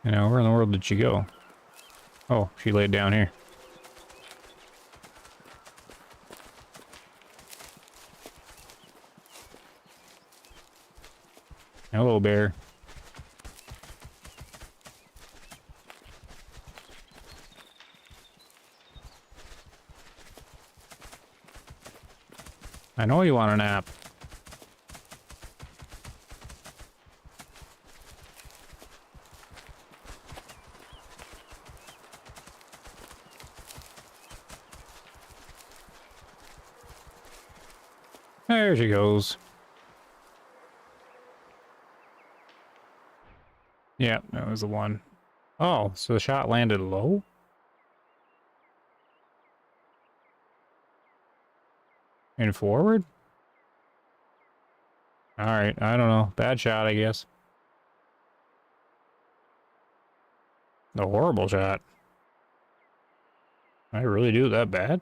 You know, where in the world did she go? Oh, she laid down here. Hello, bear. I know you want a nap. There she goes. Yeah, that was the one. Oh, so the shot landed low? And forward? Alright, I don't know. Bad shot, I guess. A horrible shot. I really do that bad?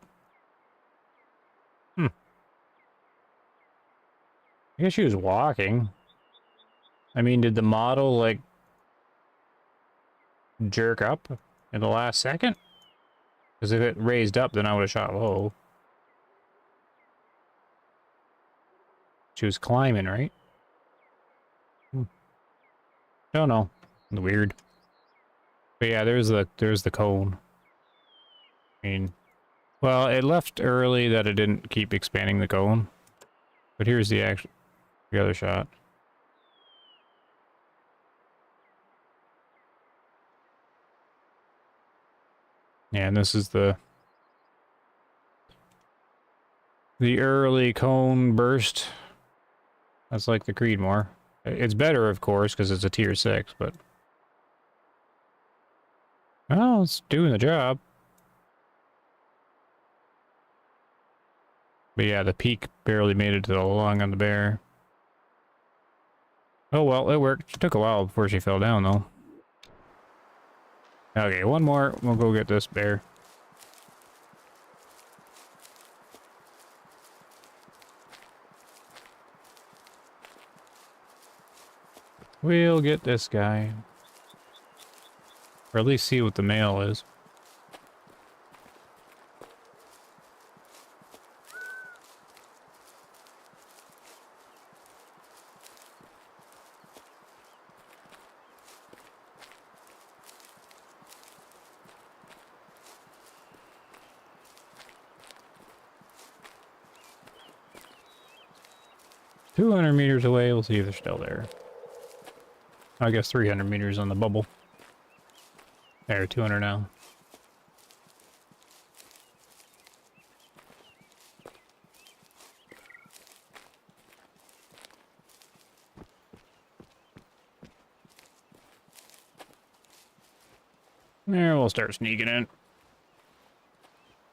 I guess she was walking. I mean, did the model, like, jerk up in the last second? Because if it raised up, then I would have shot low. She was climbing, right? Oh no, weird. But yeah, there's the cone. I mean, well, it left early that it didn't keep expanding the cone. But here's the other shot. Yeah, and this is the early cone burst. That's like the Creedmoor. It's better, of course, because it's a tier 6, but... well, it's doing the job. But yeah, the peak barely made it to the lung on the bear. Oh well, it worked. It took a while before she fell down, though. Okay, one more. We'll go get this bear. We'll get this guy. Or at least see what the male is. $200 meters away, we'll see if they're still there. I guess 300 meters on the bubble. There, 200 now. There, we'll start sneaking in.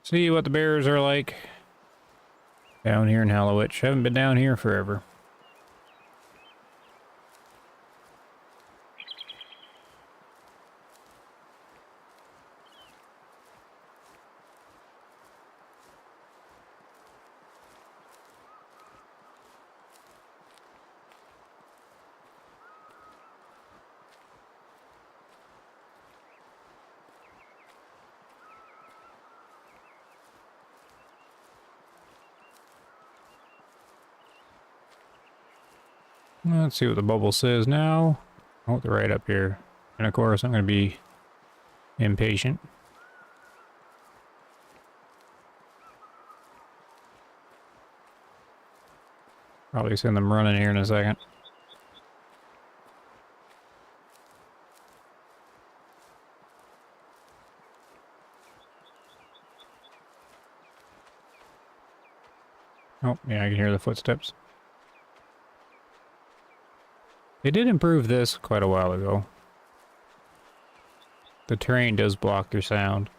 See what the bears are like. Down here in Hallowich. Haven't been down here forever. Let's see what the bubble says now. Oh, they're right up here. And of course, I'm going to be impatient. Probably send them running here in a second. Oh, yeah, I can hear the footsteps. They did improve this quite a while ago. The terrain does block your sound.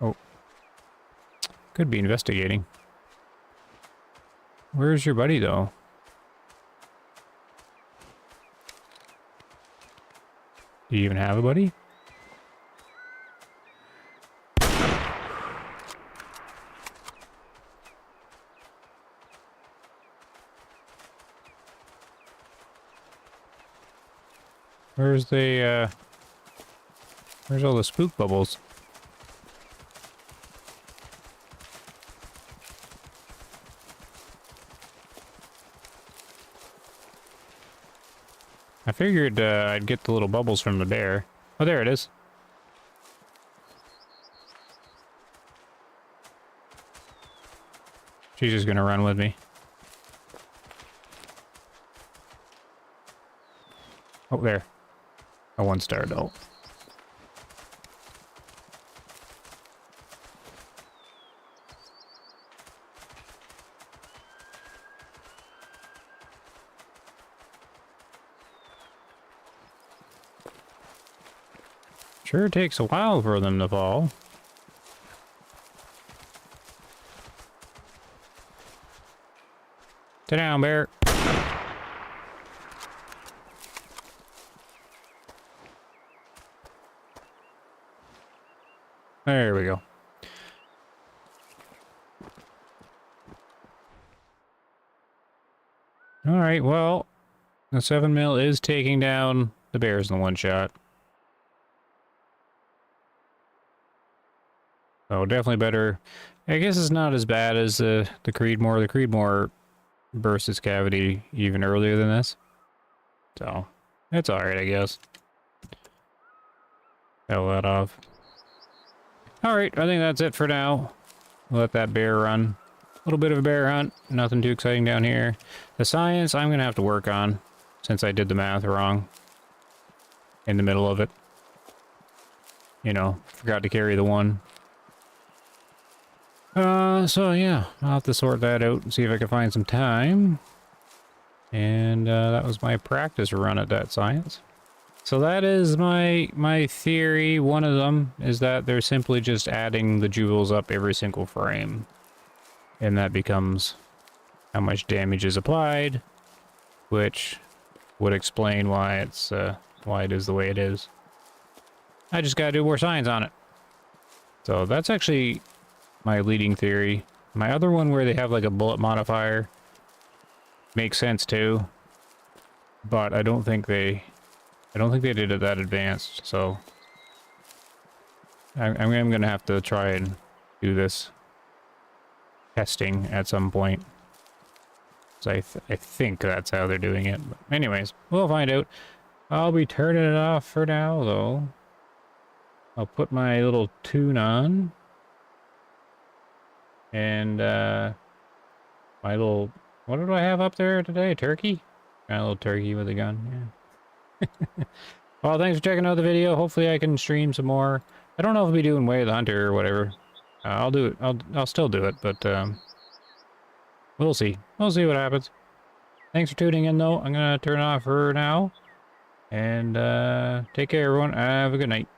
Oh. Could be investigating. Where's your buddy, though? Do you even have a buddy? Where's the, where's all the spook bubbles? I figured, I'd get the little bubbles from the bear. Oh, there it is. She's just gonna run with me. Oh, there. A 1-star adult. Sure takes a while for them to fall. Sit down, bear. There we go. Alright, well, the 7mm is taking down the bears in one shot. So definitely better. I guess it's not as bad as the Creedmoor. The Creedmoor burst its cavity even earlier than this. So, it's alright, I guess. Hell that off. Alright, I think that's it for now. Let that bear run. A little bit of a bear hunt. Nothing too exciting down here. The science, I'm going to have to work on, since I did the math wrong. In the middle of it. You know, forgot to carry the one. So yeah, I'll have to sort that out and see if I can find some time. And that was my practice run at that science. So that is my theory. One of them is that they're simply just adding the jewels up every single frame. And that becomes how much damage is applied, which would explain why why it is the way it is. I just gotta do more science on it. So that's actually my leading theory. My other one where they have like a bullet modifier makes sense too. But I don't think they did it that advanced, so I'm gonna have to try and do this testing at some point. So I think that's how they're doing it. But anyways, we'll find out. I'll be turning it off for now, though. I'll put my little tune on. And, my little... What do I have up there today? A turkey? Got a little turkey with a gun, yeah. Well, thanks for checking out the video. Hopefully I can stream some more. I don't know if I'll be doing Way of the Hunter or whatever. I'll do it. I'll still do it, but, we'll see. We'll see what happens. Thanks for tuning in, though. I'm gonna turn it off for now. And, take care, everyone. Have a good night.